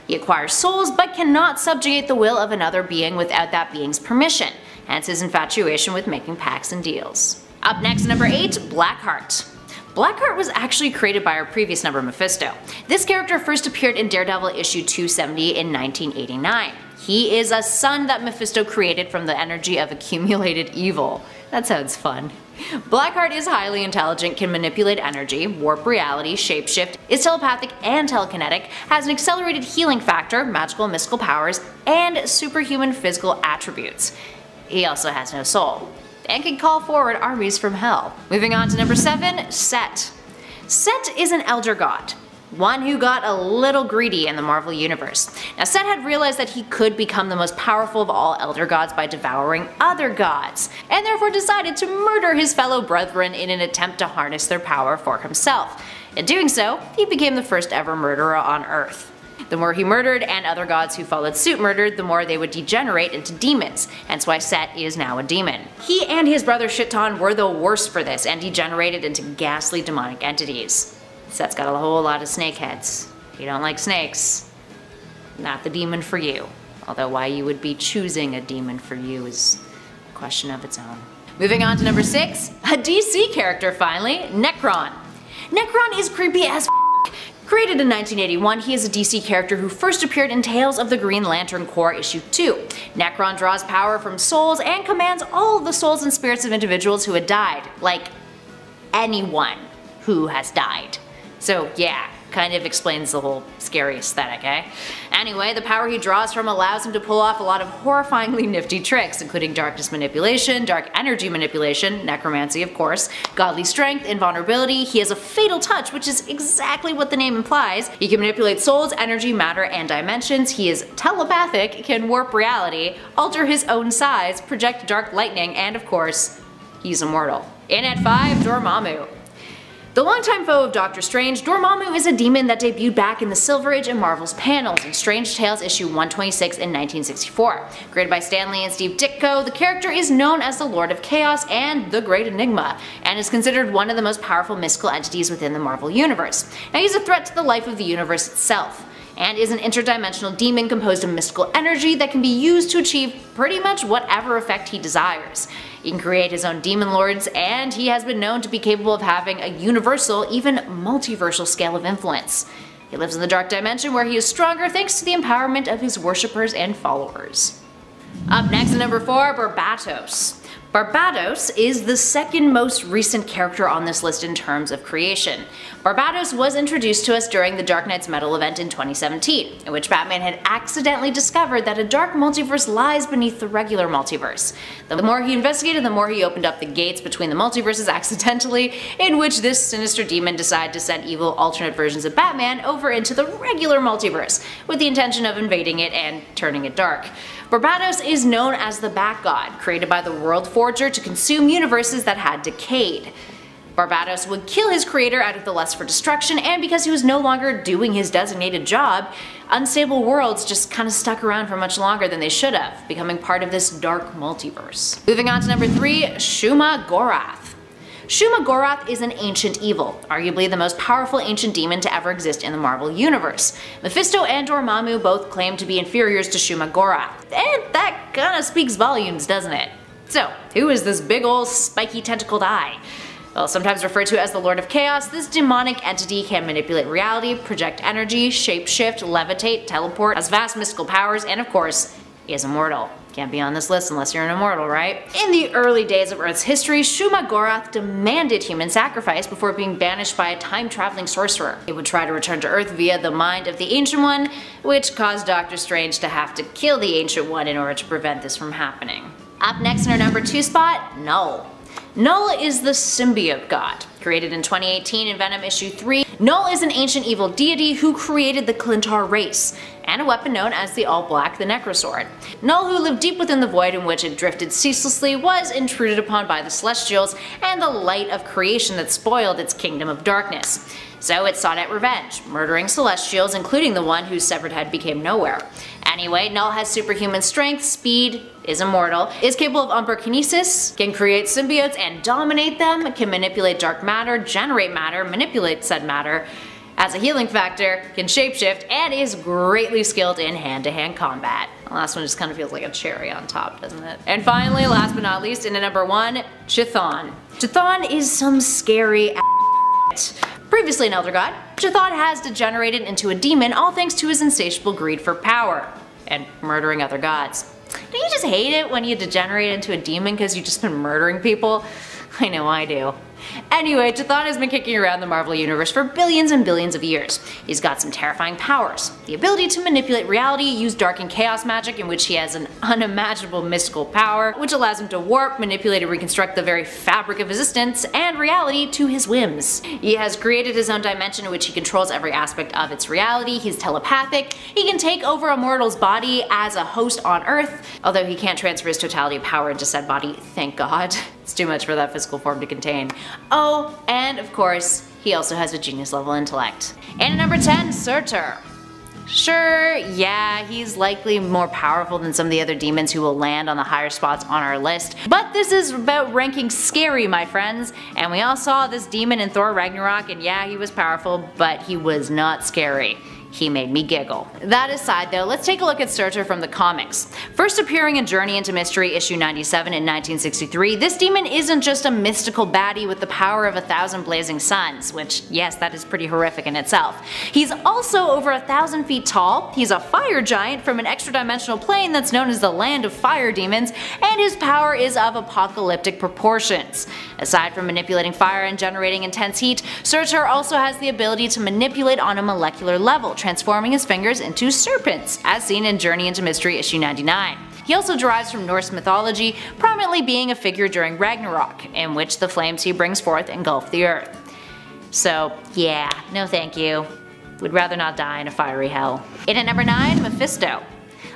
He acquires souls but cannot subjugate the will of another being without that being's permission, hence his infatuation with making pacts and deals. Up next, number 8, Blackheart. Blackheart was actually created by our previous number, Mephisto. This character first appeared in Daredevil issue 270 in 1989. He is a son that Mephisto created from the energy of accumulated evil. That sounds fun. Blackheart is highly intelligent, can manipulate energy, warp reality, shapeshift, is telepathic and telekinetic, has an accelerated healing factor, magical and mystical powers, and superhuman physical attributes. He also has no soul, and can call forward armies from hell. Moving on to number 7, Set. Set is an elder god, one who got a little greedy in the Marvel Universe. Now, Set had realized that he could become the most powerful of all elder gods by devouring other gods, and therefore decided to murder his fellow brethren in an attempt to harness their power for himself. In doing so, he became the first ever murderer on Earth. The more he murdered and other gods who followed suit murdered, the more they would degenerate into demons, hence why Set is now a demon. He and his brother Shitan were the worst for this and degenerated into ghastly demonic entities. Set's got a whole lot of snake heads. If you don't like snakes, not the demon for you. Although why you would be choosing a demon for you is a question of its own. Moving on to number 6, a DC character finally, Necron. Necron is creepy as f***. Created in 1981, he is a DC character who first appeared in Tales of the Green Lantern Corps issue 2. Nekron draws power from souls and commands all of the souls and spirits of individuals who had died. Like, anyone who has died. So yeah, kind of explains the whole scary aesthetic, eh? Anyway, the power he draws from allows him to pull off a lot of horrifyingly nifty tricks, including darkness manipulation, dark energy manipulation, necromancy of course, godly strength, invulnerability. He has a fatal touch, which is exactly what the name implies. He can manipulate souls, energy, matter, and dimensions. He is telepathic, can warp reality, alter his own size, project dark lightning, and of course, he's immortal. In at 5, Dormammu. The longtime foe of Doctor Strange, Dormammu is a demon that debuted back in the Silver Age in Marvel's panels in Strange Tales issue 126 in 1964. Created by Stan Lee and Steve Ditko, the character is known as the Lord of Chaos and the Great Enigma, and is considered one of the most powerful mystical entities within the Marvel Universe. Now he's a threat to the life of the universe itself, and is an interdimensional demon composed of mystical energy that can be used to achieve pretty much whatever effect he desires. He can create his own demon lords, and he has been known to be capable of having a universal, even multiversal scale of influence. He lives in the dark dimension where he is stronger thanks to the empowerment of his worshippers and followers. Up next at number 4, Barbatos. Barbatos is the second most recent character on this list in terms of creation. Barbatos was introduced to us during the Dark Knight's Metal event in 2017, in which Batman had accidentally discovered that a dark multiverse lies beneath the regular multiverse. The more he investigated, the more he opened up the gates between the multiverses accidentally, in which this sinister demon decided to send evil alternate versions of Batman over into the regular multiverse, with the intention of invading it and turning it dark. Barbatos is known as the Bat God, created by the World Forger to consume universes that had decayed. Barbatos would kill his creator out of the lust for destruction, and because he was no longer doing his designated job, unstable worlds just kinda stuck around for much longer than they should have, becoming part of this dark multiverse. Moving on to number 3, Shuma-Gorath. Shuma-Gorath is an ancient evil, arguably the most powerful ancient demon to ever exist in the Marvel Universe. Mephisto and Dormammu both claim to be inferiors to Shuma-Gorath, and that kinda speaks volumes, doesn't it? So, who is this big ol' spiky tentacled eye? Well, sometimes referred to as the Lord of Chaos, this demonic entity can manipulate reality, project energy, shapeshift, levitate, teleport, has vast mystical powers, and of course, is immortal. Can't be on this list unless you're an immortal, right? In the early days of Earth's history, Shuma-Gorath demanded human sacrifice before being banished by a time-traveling sorcerer. It would try to return to Earth via the mind of the Ancient One, which caused Doctor Strange to have to kill the Ancient One in order to prevent this from happening. Up next in our number 2 spot, Null. Null is the symbiote god. Created in 2018 in Venom issue 3, Null is an ancient evil deity who created the Klyntar race, and a weapon known as the All-Black, the Necrosword. Null, who lived deep within the void in which it drifted ceaselessly, was intruded upon by the Celestials and the light of creation that spoiled its kingdom of darkness. So it sought out revenge, murdering Celestials, including the one whose severed head became nowhere. Anyway, Null has superhuman strength, speed, is immortal, is capable of umberkinesis, can create symbiotes and dominate them, can manipulate dark matter, generate matter, manipulate said matter, has a healing factor, can shapeshift, and is greatly skilled in hand-to-hand combat. The last one just kind of feels like a cherry on top, doesn't it? And finally, last but not least, in at number 1, Chthon. Chthon is some scary ass. Previously an elder god, Chthon has degenerated into a demon, all thanks to his insatiable greed for power and murdering other gods. Don't you just hate it when you degenerate into a demon because you've just been murdering people? I know I do. Anyway, Chthon has been kicking around the Marvel Universe for billions and billions of years. He's got some terrifying powers. The ability to manipulate reality, use dark and chaos magic, in which he has an unimaginable mystical power, which allows him to warp, manipulate, and reconstruct the very fabric of existence and reality to his whims. He has created his own dimension in which he controls every aspect of its reality. He's telepathic. He can take over a mortal's body as a host on Earth, although he can't transfer his totality of power into said body, thank God. It's too much for that physical form to contain. Oh, and of course, he also has a genius level intellect. And at number 10, Surtur. Sure, yeah, he's likely more powerful than some of the other demons who will land on the higher spots on our list, but this is about ranking scary, my friends, and we all saw this demon in Thor Ragnarok, and yeah, he was powerful, but he was not scary. He made me giggle. That aside though, let's take a look at Surtur from the comics. First appearing in Journey into Mystery issue 97 in 1963, this demon isn't just a mystical baddie with the power of 1,000 blazing suns, which yes, that is pretty horrific in itself. He's also over 1,000 feet tall, he's a fire giant from an extra-dimensional plane that's known as the Land of Fire Demons, and his power is of apocalyptic proportions. Aside from manipulating fire and generating intense heat, Surtur also has the ability to manipulate on a molecular level, transforming his fingers into serpents, as seen in Journey into Mystery issue 99. He also derives from Norse mythology, prominently being a figure during Ragnarok, in which the flames he brings forth engulf the earth. So yeah, no thank you. Would rather not die in a fiery hell. In at number 9, Mephisto.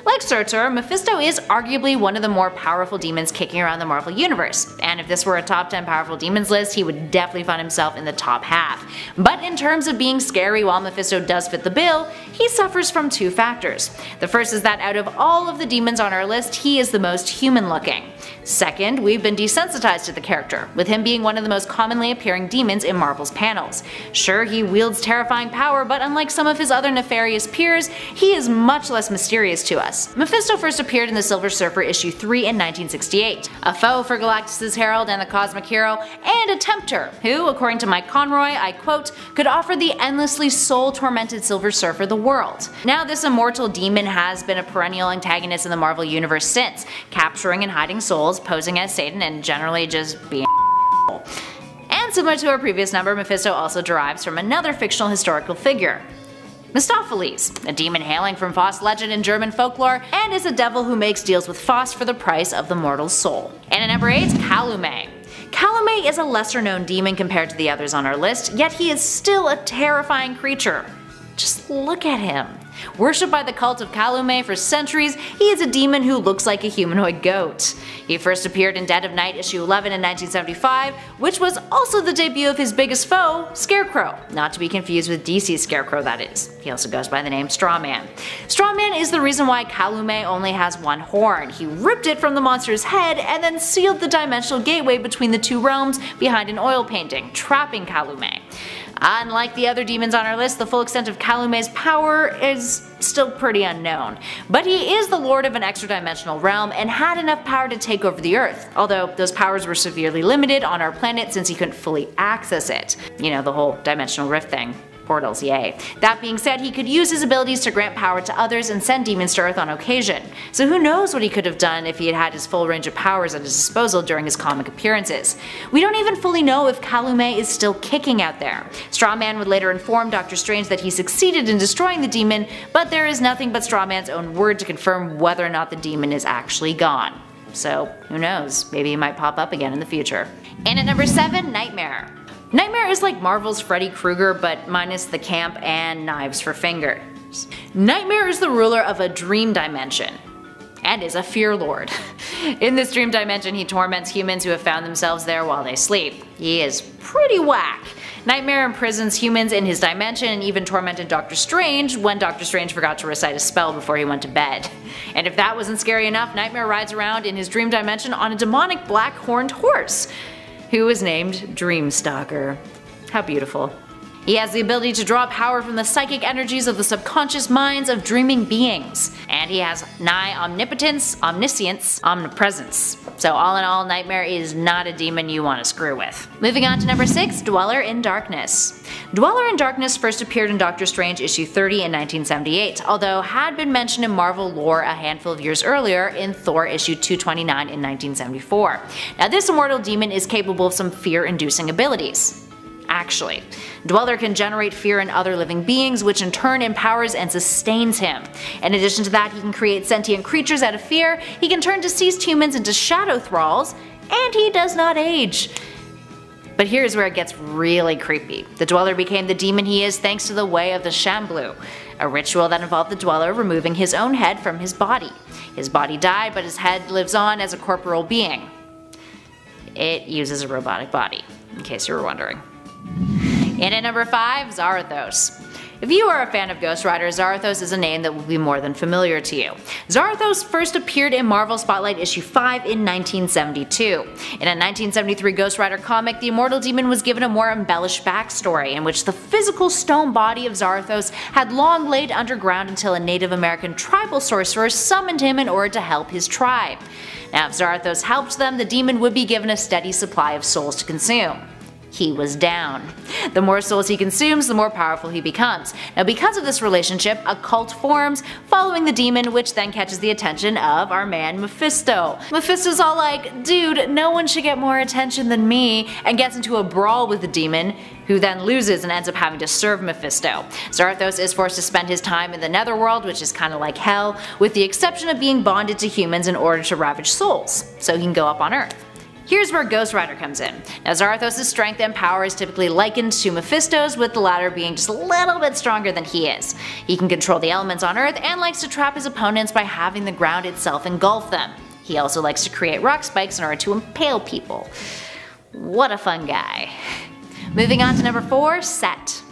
Like Surtur, Mephisto is arguably one of the more powerful demons kicking around the Marvel Universe, and if this were a top 10 powerful demons list, he would definitely find himself in the top half. But in terms of being scary, while Mephisto does fit the bill, he suffers from two factors. The first is that out of all of the demons on our list, he is the most human looking. Second, we've been desensitized to the character, with him being one of the most commonly appearing demons in Marvel's panels. Sure, he wields terrifying power, but unlike some of his other nefarious peers, he is much less mysterious to us. Mephisto first appeared in the Silver Surfer issue 3 in 1968, a foe for Galactus' Herald and the Cosmic Hero, and a tempter, who, according to Mike Conroy, I quote, could offer the endlessly soul-tormented Silver Surfer the world. Now this immortal demon has been a perennial antagonist in the Marvel Universe since, capturing and hiding souls, posing as Satan, and generally just being And similar to our previous number, Mephisto also derives from another fictional historical figure, Mephistopheles, a demon hailing from Faust legend and German folklore, and is a devil who makes deals with Faust for the price of the mortal's soul. And at number 8, Calumet. Calumet is a lesser known demon compared to the others on our list, yet he is still a terrifying creature. Just look at him. Worshipped by the cult of Calumet for centuries, he is a demon who looks like a humanoid goat. He first appeared in Dead of Night issue 11 in 1975, which was also the debut of his biggest foe, Scarecrow, not to be confused with DC's Scarecrow that is. He also goes by the name Strawman. Strawman is the reason why Calumet only has one horn. He ripped it from the monster's head and then sealed the dimensional gateway between the two realms behind an oil painting, trapping Calumet. Unlike the other demons on our list, the full extent of Calumet's power is still pretty unknown, but he is the lord of an extra-dimensional realm and had enough power to take over the Earth, although those powers were severely limited on our planet since he couldn't fully access it. You know, the whole dimensional rift thing. Portals, yay. That being said, he could use his abilities to grant power to others and send demons to Earth on occasion. So who knows what he could have done if he had had his full range of powers at his disposal during his comic appearances. We don't even fully know if Calumet is still kicking out there. Strawman would later inform Doctor Strange that he succeeded in destroying the demon, but there is nothing but Strawman's own word to confirm whether or not the demon is actually gone. So who knows, maybe he might pop up again in the future. And at number 7, Nightmare. Nightmare is like Marvel's Freddy Krueger, but minus the camp and knives for fingers. Nightmare is the ruler of a dream dimension, and is a fear lord. In this dream dimension, he torments humans who have found themselves there while they sleep. He is pretty whack. Nightmare imprisons humans in his dimension and even tormented Doctor Strange when Doctor Strange forgot to recite a spell before he went to bed. And if that wasn't scary enough, Nightmare rides around in his dream dimension on a demonic black horned horse, who is named Dreamstalker. How beautiful. He has the ability to draw power from the psychic energies of the subconscious minds of dreaming beings. And he has nigh omnipotence, omniscience, omnipresence. So all in all, Nightmare is not a demon you want to screw with. Moving on to number 6, Dweller in Darkness. Dweller in Darkness first appeared in Doctor Strange issue 30 in 1978, although had been mentioned in Marvel lore a handful of years earlier in Thor issue 229 in 1974. Now this immortal demon is capable of some fear-inducing abilities. Actually, Dweller can generate fear in other living beings, which in turn empowers and sustains him. In addition to that, he can create sentient creatures out of fear, he can turn deceased humans into shadow thralls, and he does not age. But here's where it gets really creepy. The Dweller became the demon he is thanks to the Way of the Shamblu, a ritual that involved the Dweller removing his own head from his body. His body died, but his head lives on as a corporeal being. It uses a robotic body, in case you were wondering. And at number 5, Zarathos. If you are a fan of Ghost Rider, Zarathos is a name that will be more than familiar to you. Zarathos first appeared in Marvel Spotlight issue 5 in 1972. In a 1973 Ghost Rider comic, the immortal demon was given a more embellished backstory in which the physical stone body of Zarathos had long laid underground until a Native American tribal sorcerer summoned him in order to help his tribe. Now if Zarathos helped them, the demon would be given a steady supply of souls to consume. He was down. The more souls he consumes, the more powerful he becomes. Now because of this relationship, a cult forms following the demon, which then catches the attention of our man Mephisto. Mephisto's all like, dude, no one should get more attention than me, and gets into a brawl with the demon, who then loses and ends up having to serve Mephisto. Zarathos is forced to spend his time in the Netherworld, which is kinda like hell, with the exception of being bonded to humans in order to ravage souls, so he can go up on Earth. Here's where Ghost Rider comes in. Now Zarathos' strength and power is typically likened to Mephisto's, with the latter being just a little bit stronger than he is. He can control the elements on Earth and likes to trap his opponents by having the ground itself engulf them. He also likes to create rock spikes in order to impale people. What a fun guy. Moving on to number 4, Set.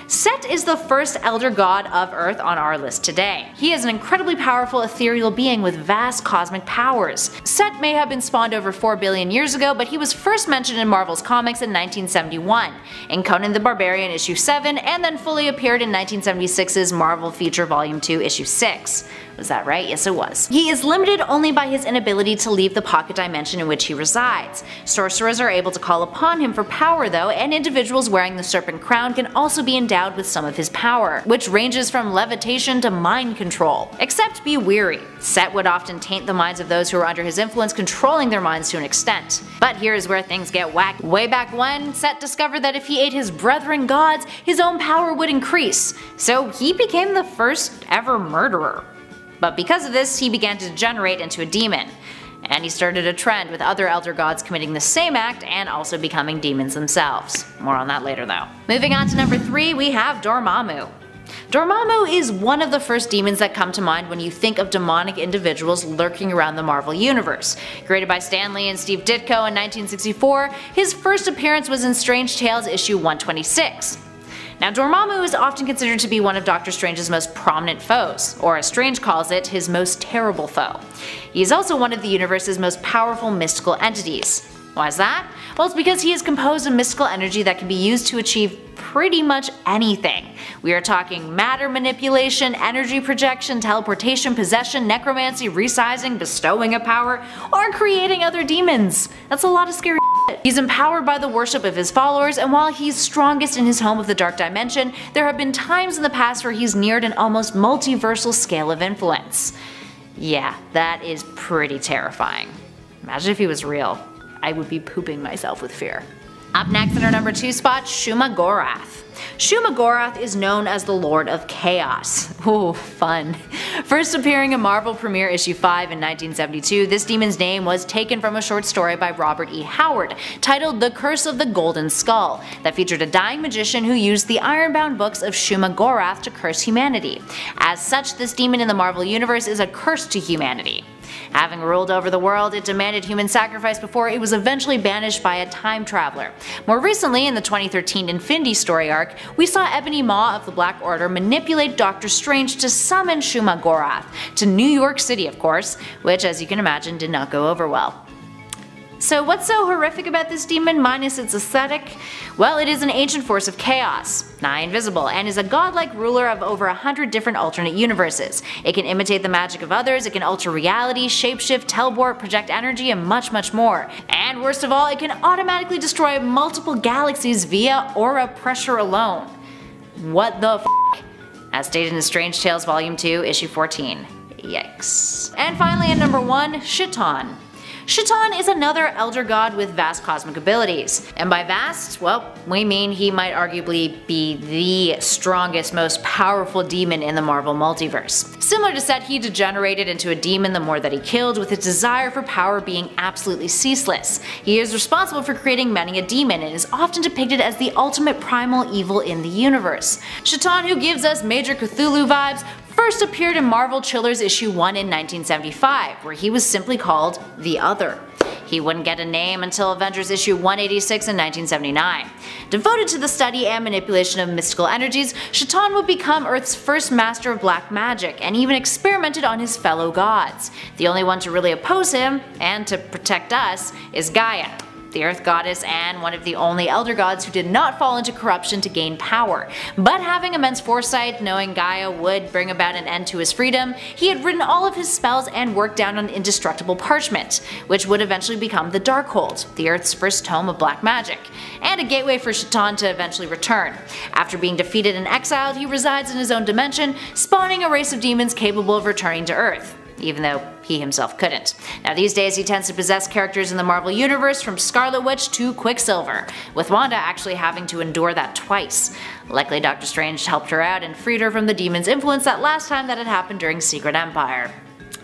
Set is the first elder god of Earth on our list today. He is an incredibly powerful ethereal being with vast cosmic powers. Set may have been spawned over 4 billion years ago, but he was first mentioned in Marvel's comics in 1971, in Conan the Barbarian issue 7, and then fully appeared in 1976's Marvel Feature Volume 2 issue 6. Was that right? Yes it was. He is limited only by his inability to leave the pocket dimension in which he resides. Sorcerers are able to call upon him for power though, and individuals wearing the serpent crown can also be endowed with some of his power, which ranges from levitation to mind control. Except be wary, Set would often taint the minds of those who are under his influence, controlling their minds to an extent. But here is where things get whacked. Way back when, Set discovered that if he ate his brethren gods, his own power would increase, so he became the first ever murderer. But because of this, he began to degenerate into a demon. And he started a trend with other elder gods committing the same act and also becoming demons themselves. More on that later though. Moving on to number 3, we have Dormammu. Dormammu is one of the first demons that come to mind when you think of demonic individuals lurking around the Marvel Universe. Created by Stan Lee and Steve Ditko in 1964, his first appearance was in Strange Tales issue 126. Now Dormammu is often considered to be one of Doctor Strange's most prominent foes, or as Strange calls it, his most terrible foe. He is also one of the universe's most powerful mystical entities. Why is that? Well, it's because he is composed of mystical energy that can be used to achieve pretty much anything. We are talking matter manipulation, energy projection, teleportation, possession, necromancy, resizing, bestowing a power, or creating other demons. That's a lot of scary shit. He's empowered by the worship of his followers, and while he's strongest in his home of the Dark Dimension, there have been times in the past where he's neared an almost multiversal scale of influence. Yeah, that is pretty terrifying. Imagine if he was real. I would be pooping myself with fear. Up next in our number 2 spot, Shuma-Gorath. Shuma-Gorath is known as the Lord of Chaos. Ooh, fun. First appearing in Marvel Premiere issue 5 in 1972, this demon's name was taken from a short story by Robert E. Howard, titled The Curse of the Golden Skull, that featured a dying magician who used the ironbound books of Shuma-Gorath to curse humanity. As such, this demon in the Marvel Universe is a curse to humanity. Having ruled over the world, it demanded human sacrifice before it was eventually banished by a time traveler. More recently, in the 2013 Infinity Story arc, we saw Ebony Maw of the Black Order manipulate Doctor Strange to summon Shuma-Gorath, to New York City of course, which as you can imagine did not go over well. So what's so horrific about this demon minus its aesthetic? Well, it is an ancient force of chaos, nigh invisible, and is a godlike ruler of over 100 different alternate universes. It can imitate the magic of others, it can alter reality, shapeshift, teleport, project energy, and much more. And worst of all, it can automatically destroy multiple galaxies via aura pressure alone. What the f***? As stated in Strange Tales Volume 2, Issue 14. Yikes. And finally at number 1, Shitton. Shitton is another elder god with vast cosmic abilities. And by vast, well, we mean he might arguably be the strongest, most powerful demon in the Marvel multiverse. Similar to Set, he degenerated into a demon the more that he killed, with his desire for power being absolutely ceaseless. He is responsible for creating many a demon and is often depicted as the ultimate primal evil in the universe. Shitton, who gives us major Cthulhu vibes, first appeared in Marvel Chillers issue 1 in 1975, where he was simply called The Other. He wouldn't get a name until Avengers issue 186 in 1979. Devoted to the study and manipulation of mystical energies, Chthon would become Earth's first master of black magic, and even experimented on his fellow gods. The only one to really oppose him, and to protect us, is Gaia, the Earth goddess and one of the only elder gods who did not fall into corruption to gain power. But having immense foresight, knowing Gaia would bring about an end to his freedom, he had written all of his spells and worked down on indestructible parchment, which would eventually become the Darkhold, the Earth's first tome of black magic, and a gateway for Chthon to eventually return. After being defeated and exiled, he resides in his own dimension, spawning a race of demons capable of returning to Earth, even though he himself couldn't. Now these days he tends to possess characters in the Marvel Universe from Scarlet Witch to Quicksilver, with Wanda actually having to endure that twice. Luckily Doctor Strange helped her out and freed her from the demon's influence that last time that had happened during Secret Empire.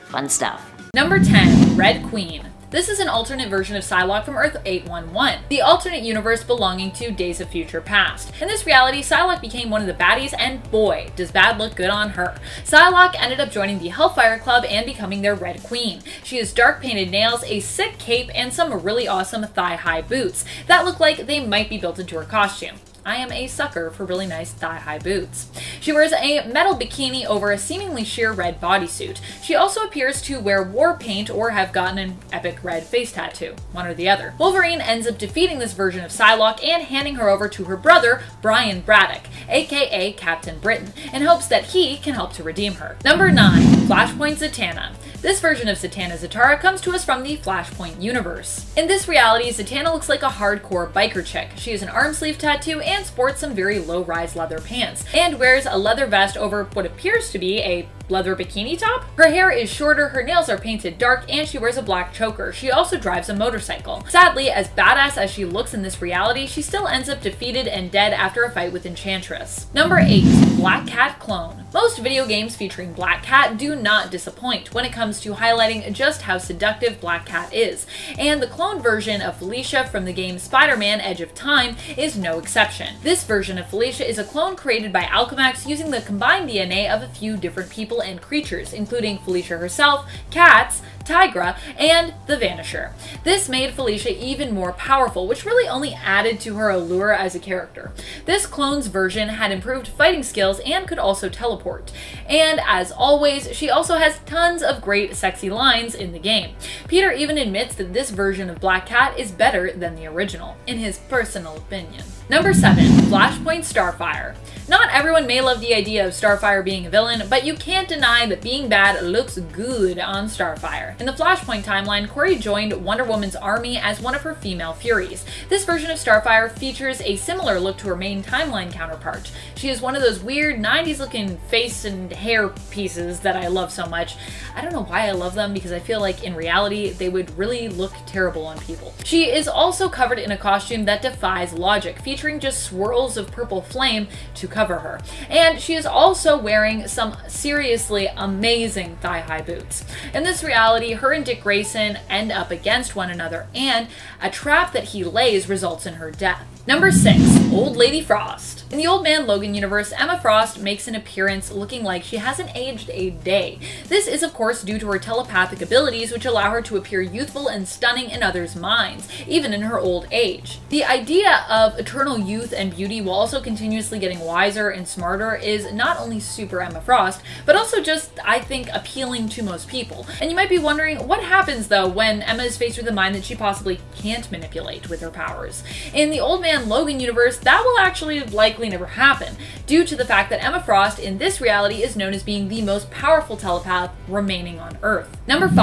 Fun stuff. Number 10. Red Queen. This is an alternate version of Psylocke from Earth 811, the alternate universe belonging to Days of Future Past. In this reality, Psylocke became one of the baddies, and boy, does bad look good on her. Psylocke ended up joining the Hellfire Club and becoming their Red Queen. She has dark painted nails, a sick cape, and some really awesome thigh-high boots that look like they might be built into her costume. I am a sucker for really nice thigh-high boots. She wears a metal bikini over a seemingly sheer red bodysuit. She also appears to wear war paint or have gotten an epic red face tattoo, one or the other. Wolverine ends up defeating this version of Psylocke and handing her over to her brother, Brian Braddock, aka Captain Britain, in hopes that he can help to redeem her. Number 9. Flashpoint Zatanna. This version of Zatanna Zatara comes to us from the Flashpoint universe. In this reality, Zatanna looks like a hardcore biker chick. She has an arm sleeve tattoo and sports some very low-rise leather pants, and wears a leather vest over what appears to be a leather bikini top. Her hair is shorter, her nails are painted dark, and she wears a black choker. She also drives a motorcycle. Sadly, as badass as she looks in this reality, she still ends up defeated and dead after a fight with Enchantress. Number 8. Black Cat Clone. Most video games featuring Black Cat do not disappoint when it comes to highlighting just how seductive Black Cat is, and the clone version of Felicia from the game Spider-Man Edge of Time is no exception. This version of Felicia is a clone created by Alchemax using the combined DNA of a few different people and creatures, including Felicia herself, cats, Tigra, and the Vanisher. This made Felicia even more powerful, which really only added to her allure as a character. This clone's version had improved fighting skills and could also teleport. And as always, she also has tons of great sexy lines in the game. Peter even admits that this version of Black Cat is better than the original, in his personal opinion. Number 7. Flashpoint Starfire. Not everyone may love the idea of Starfire being a villain, but you can't deny that being bad looks good on Starfire. In the Flashpoint timeline, Kory joined Wonder Woman's army as one of her female Furies. This version of Starfire features a similar look to her main timeline counterpart. She is one of those weird 90s looking face and hair pieces that I love so much. I don't know why I love them, because I feel like in reality they would really look terrible on people. She is also covered in a costume that defies logic, featuring just swirls of purple flame to cover her. And she is also wearing some seriously amazing thigh-high boots. In this reality, her and Dick Grayson end up against one another, and a trap that he lays results in her death. Number 6. Old Lady Frost. In the Old Man Logan universe, Emma Frost makes an appearance looking like she hasn't aged a day. This is of course due to her telepathic abilities, which allow her to appear youthful and stunning in others' minds, even in her old age. The idea of eternal youth and beauty while also continuously getting wiser and smarter is not only super Emma Frost, but also just, I think, appealing to most people. And you might be wondering, what happens though when Emma is faced with a mind that she possibly can't manipulate with her powers? In the Old Man Logan universe, that will actually likely never happen, due to the fact that Emma Frost in this reality is known as being the most powerful telepath remaining on Earth. Number 5.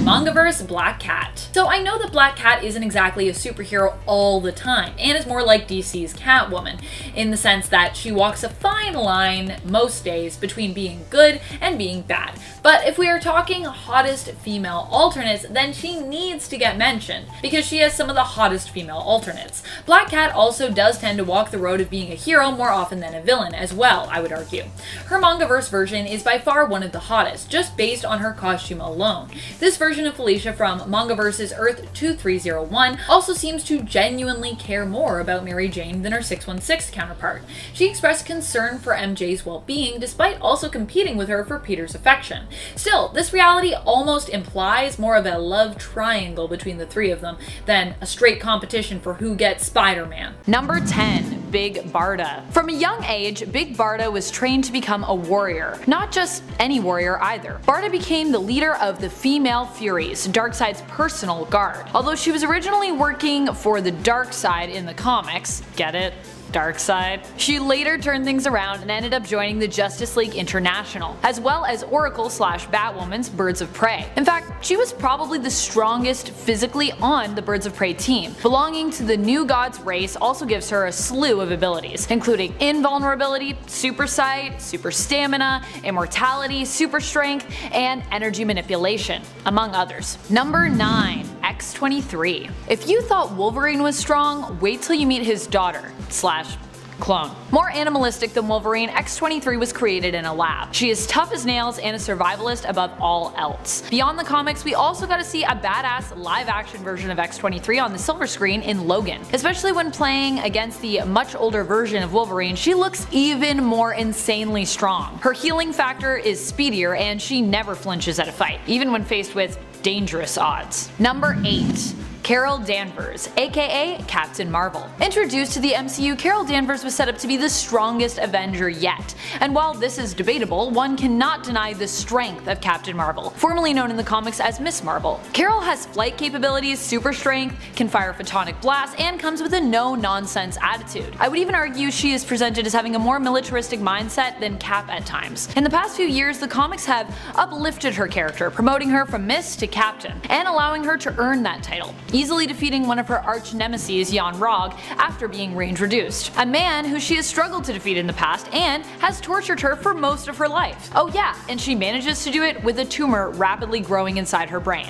Mangaverse Black Cat. So I know that Black Cat isn't exactly a superhero all the time, and is more like DC's Catwoman, in the sense that she walks a fine line most days between being good and being bad. But if we are talking hottest female alternates, then she needs to get mentioned, because she has some of the hottest female alternates. Black Cat also does tend to walk the road of being a hero, hero more often than a villain as well, I would argue. Her mangaverse version is by far one of the hottest, just based on her costume alone. This version of Felicia from Mangaverse's Earth 2301 also seems to genuinely care more about Mary Jane than her 616 counterpart. She expressed concern for MJ's well-being despite also competing with her for Peter's affection. Still, this reality almost implies more of a love triangle between the three of them than a straight competition for who gets Spider-Man. Number 10. Big Barda. From a young age, Big Barda was trained to become a warrior. Not just any warrior either. Barda became the leader of the Female Furies, Darkseid's personal guard. Although she was originally working for the Darkseid in the comics, get it? Darkseid. She later turned things around and ended up joining the Justice League International, as well as Oracle/Batwoman's Birds of Prey. In fact, she was probably the strongest physically on the Birds of Prey team. Belonging to the New Gods race also gives her a slew of abilities, including invulnerability, super sight, super stamina, immortality, super strength, and energy manipulation, among others. Number 9. X-23. If you thought Wolverine was strong, wait till you meet his daughter / clone. More animalistic than Wolverine, X-23 was created in a lab. She is tough as nails and a survivalist above all else. Beyond the comics, we also got to see a badass live-action version of X-23 on the silver screen in Logan. Especially when playing against the much older version of Wolverine, she looks even more insanely strong. Her healing factor is speedier and she never flinches at a fight, even when faced with dangerous odds. Number 8. Carol Danvers, aka Captain Marvel. Introduced to the MCU, Carol Danvers was set up to be the strongest Avenger yet, and while this is debatable, one cannot deny the strength of Captain Marvel, formerly known in the comics as Miss Marvel. Carol has flight capabilities, super strength, can fire photonic blasts, and comes with a no-nonsense attitude. I would even argue she is presented as having a more militaristic mindset than Cap at times. In the past few years, the comics have uplifted her character, promoting her from Miss to Captain, and allowing her to earn that title, easily defeating one of her arch nemesis, Yon-Rogg, after being reintroduced. A man who she has struggled to defeat in the past and has tortured her for most of her life. Oh yeah, and she manages to do it with a tumor rapidly growing inside her brain.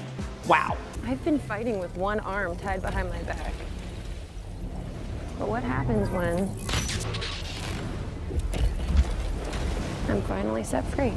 Wow. I've been fighting with one arm tied behind my back. But what happens when I'm finally set free?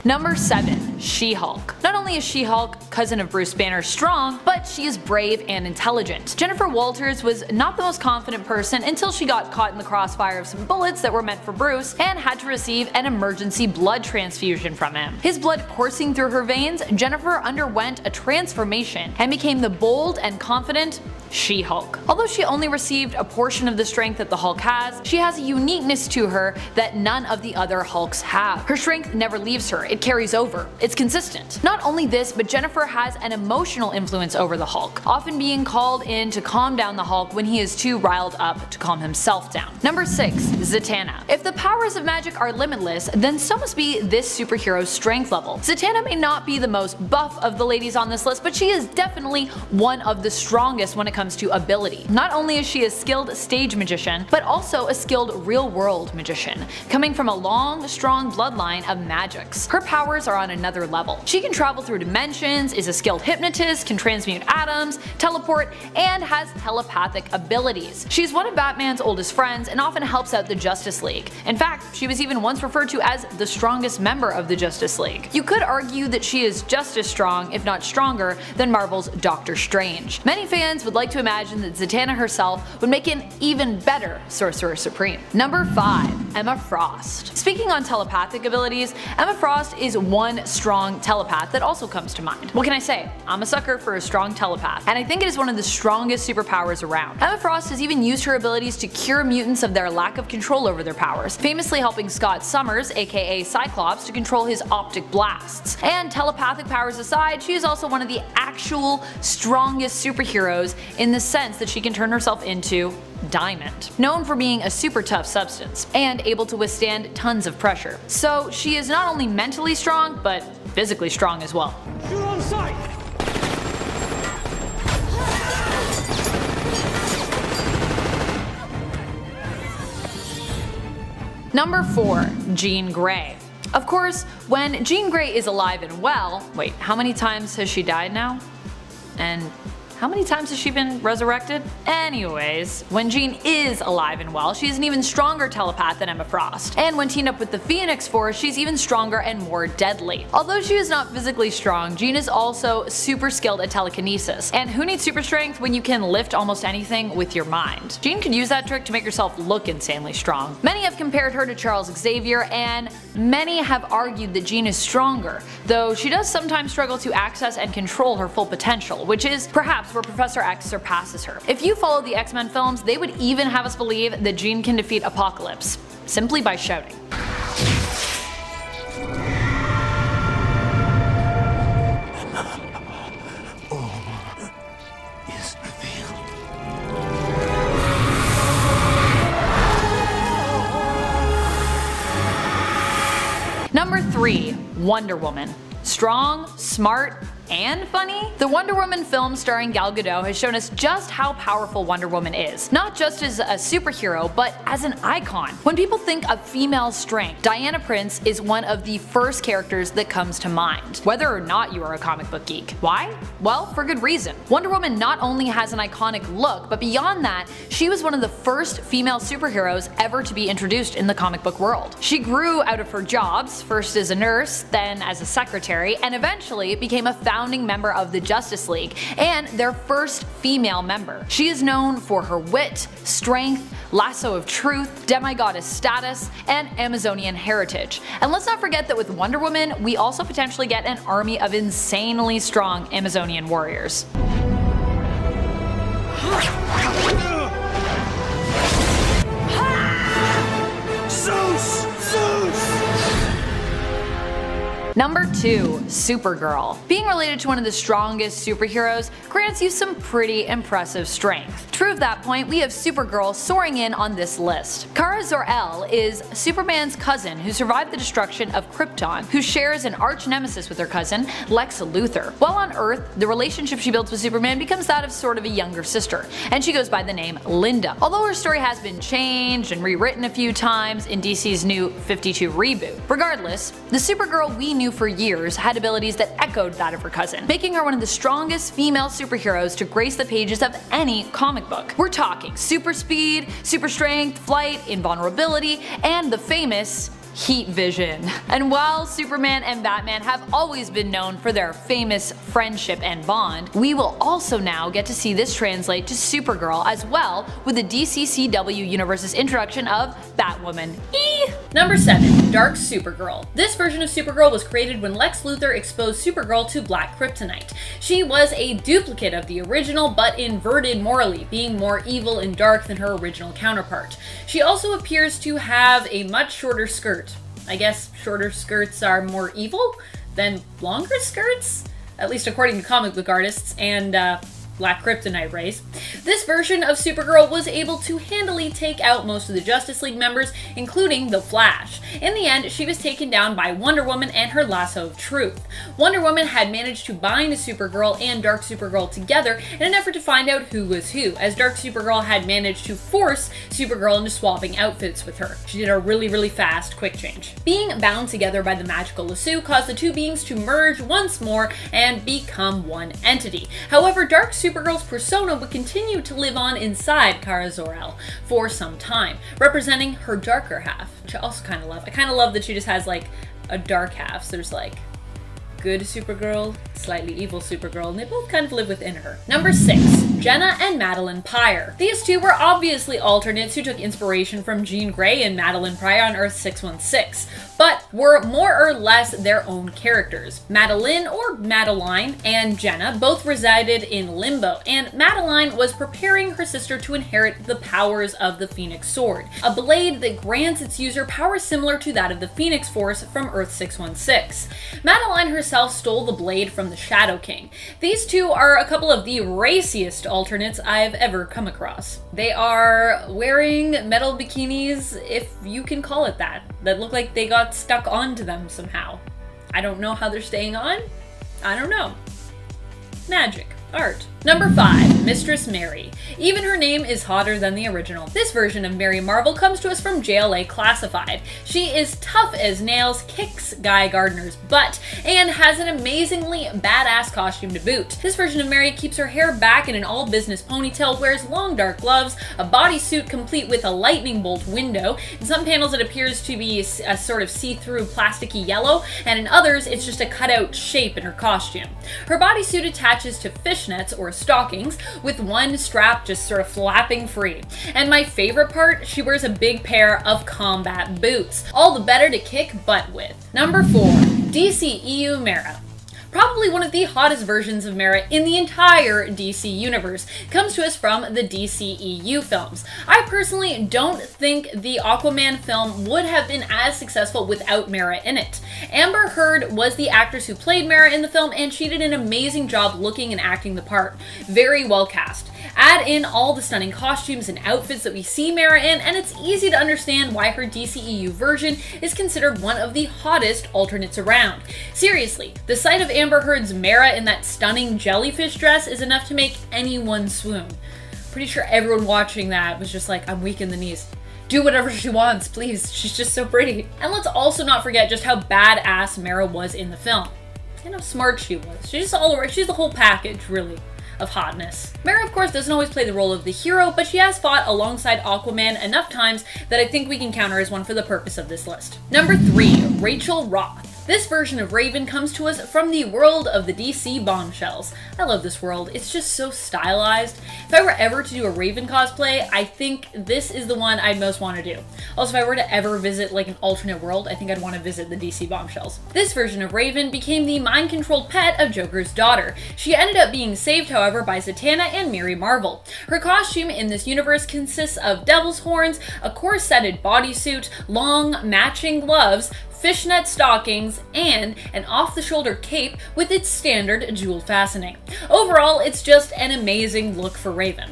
Number 7. She-Hulk. Not only is She-Hulk, cousin of Bruce Banner, strong, but she is brave and intelligent. Jennifer Walters was not the most confident person until she got caught in the crossfire of some bullets that were meant for Bruce and had to receive an emergency blood transfusion from him. His blood coursing through her veins, Jennifer underwent a transformation and became the bold and confident She-Hulk. Although she only received a portion of the strength that the Hulk has, she has a uniqueness to her that none of the other Hulks have. Her strength never leaves her, it carries over, it's consistent. Not only this, but Jennifer has an emotional influence over the Hulk, often being called in to calm down the Hulk when he is too riled up to calm himself down. Number 6. Zatanna. If the powers of magic are limitless, then so must be this superhero's strength level. Zatanna may not be the most buff of the ladies on this list, but she is definitely one of the strongest when it comes to ability. Not only is she a skilled stage magician, but also a skilled real-world magician, coming from a long, strong bloodline of magics. Her powers are on another level. She can travel through dimensions, is a skilled hypnotist, can transmute atoms, teleport, and has telepathic abilities. She's one of Batman's oldest friends and often helps out the Justice League. In fact, she was even once referred to as the strongest member of the Justice League. You could argue that she is just as strong, if not stronger, than Marvel's Doctor Strange. Many fans would like to imagine that Zatanna herself would make an even better Sorcerer Supreme. Number 5. Emma Frost. Speaking on telepathic abilities, Emma Frost is one strong telepath that also comes to mind. What can I say? I'm a sucker for a strong telepath, and I think it is one of the strongest superpowers around. Emma Frost has even used her abilities to cure mutants of their lack of control over their powers, famously helping Scott Summers, aka Cyclops, to control his optic blasts. And telepathic powers aside, she is also one of the actual strongest superheroes in the sense that she can turn herself into Diamond, known for being a super tough substance and able to withstand tons of pressure. So she is not only mentally strong, but physically strong as well. Shoot on sight! Number 4. Jean Grey. Of course, when Jean Grey is alive and well, wait, how many times has she died now? And How many times has she been resurrected? Anyways, when Jean is alive and well, she's an even stronger telepath than Emma Frost. And when teamed up with the Phoenix Force, she's even stronger and more deadly. Although she is not physically strong, Jean is also super skilled at telekinesis. And who needs super strength when you can lift almost anything with your mind? Jean could use that trick to make herself look insanely strong. Many have compared her to Charles Xavier, and many have argued that Jean is stronger, though she does sometimes struggle to access and control her full potential, which is perhaps where Professor X surpasses her. If you follow the X-Men films, they would even have us believe that Jean can defeat Apocalypse, simply by shouting. Number 3. Wonder Woman. Strong, smart, and funny? The Wonder Woman film starring Gal Gadot has shown us just how powerful Wonder Woman is, not just as a superhero, but as an icon. When people think of female strength, Diana Prince is one of the first characters that comes to mind, whether or not you are a comic book geek. Why? Well, for good reason. Wonder Woman not only has an iconic look, but beyond that, she was one of the first female superheroes ever to be introduced in the comic book world. She grew out of her jobs, first as a nurse, then as a secretary, and eventually became a founding member of the Justice League, and their first female member. She is known for her wit, strength, lasso of truth, demigoddess status, and Amazonian heritage. And let's not forget that with Wonder Woman, we also potentially get an army of insanely strong Amazonian warriors. Number 2. Supergirl. Being related to one of the strongest superheroes grants you some pretty impressive strength. To prove that point, we have Supergirl soaring in on this list. Kara Zor-El is Superman's cousin who survived the destruction of Krypton, who shares an arch nemesis with her cousin, Lex Luthor. While on Earth, the relationship she builds with Superman becomes that of sort of a younger sister, and she goes by the name Linda. Although her story has been changed and rewritten a few times in DC's new 52 reboot. Regardless, the Supergirl we knew for years had abilities that echoed that of her cousin, making her one of the strongest female superheroes to grace the pages of any comic book. We're talking super speed, super strength, flight, invulnerability, and the famous heat vision. And while Superman and Batman have always been known for their famous friendship and bond, we will also now get to see this translate to Supergirl as well with the DCCW universe's introduction of Batwoman. Number 7. Dark Supergirl. This version of Supergirl was created when Lex Luthor exposed Supergirl to black kryptonite. She was a duplicate of the original, but inverted morally, being more evil and dark than her original counterpart. She also appears to have a much shorter skirt. I guess shorter skirts are more evil than longer skirts? At least according to comic book artists and black kryptonite rays. This version of Supergirl was able to handily take out most of the Justice League members, including the Flash. In the end, she was taken down by Wonder Woman and her lasso of truth. Wonder Woman had managed to bind Supergirl and Dark Supergirl together in an effort to find out who was who, as Dark Supergirl had managed to force Supergirl into swapping outfits with her. She did a really fast quick change. Being bound together by the magical lasso caused the two beings to merge once more and become one entity. However, Dark Supergirl's persona would continue to live on inside Kara Zor-El for some time, representing her darker half, which I also kind of love. I kind of love that she just has like a dark half. So there's like good Supergirl, slightly evil Supergirl, and they both kind of live within her. Number 6. Jenna and Madeline Pryor. These two were obviously alternates who took inspiration from Jean Grey and Madeline Pryor on Earth 616, but were more or less their own characters. Madeline, or Madeline, and Jenna both resided in Limbo, and Madeline was preparing her sister to inherit the powers of the Phoenix Sword, a blade that grants its user powers similar to that of the Phoenix Force from Earth 616. Madeline herself stole the blade from the Shadow King. These two are a couple of the raciest alternates I've ever come across. They are wearing metal bikinis, if you can call it that look like they got stuck onto them somehow. I don't know how they're staying on. I don't know. Magic. Art. Number 5. Mistress Mary. Even her name is hotter than the original. This version of Mary Marvel comes to us from JLA Classified. She is tough as nails, kicks Guy Gardner's butt, and has an amazingly badass costume to boot. This version of Mary keeps her hair back in an all-business ponytail, wears long dark gloves, a bodysuit complete with a lightning bolt window. In some panels it appears to be a sort of see-through plasticky yellow, and in others it's just a cutout shape in her costume. Her bodysuit attaches to fishnets or stockings, with one strap just sort of flapping free. And my favorite part, she wears a big pair of combat boots, all the better to kick butt with. Number 4. DCEU Mera. Probably one of the hottest versions of Mera in the entire DC universe, comes to us from the DCEU films. I personally don't think the Aquaman film would have been as successful without Mera in it. Amber Heard was the actress who played Mera in the film, and she did an amazing job looking and acting the part. Very well cast. Add in all the stunning costumes and outfits that we see Mera in, and it's easy to understand why her DCEU version is considered one of the hottest alternates around. Seriously, the sight of Amber Heard's Mera in that stunning jellyfish dress is enough to make anyone swoon. Pretty sure everyone watching that was just like, I'm weak in the knees. Do whatever she wants, please. She's just so pretty. And let's also not forget just how badass Mera was in the film. And how smart she was. She's the whole package, really, of hotness. Mera, of course, doesn't always play the role of the hero, but she has fought alongside Aquaman enough times that I think we can count her as one for the purpose of this list. Number 3. Rachel Roth. This version of Raven comes to us from the world of the DC Bombshells. I love this world. It's just so stylized. If I were ever to do a Raven cosplay, I think this is the one I'd most want to do. Also, if I were to ever visit like an alternate world, I think I'd want to visit the DC Bombshells. This version of Raven became the mind-controlled pet of Joker's daughter. She ended up being saved, however, by Zatanna and Mary Marvel. Her costume in this universe consists of devil's horns, a corseted bodysuit, long matching gloves, fishnet stockings, and an off-the-shoulder cape with its standard jewel fastening. Overall, it's just an amazing look for Raven.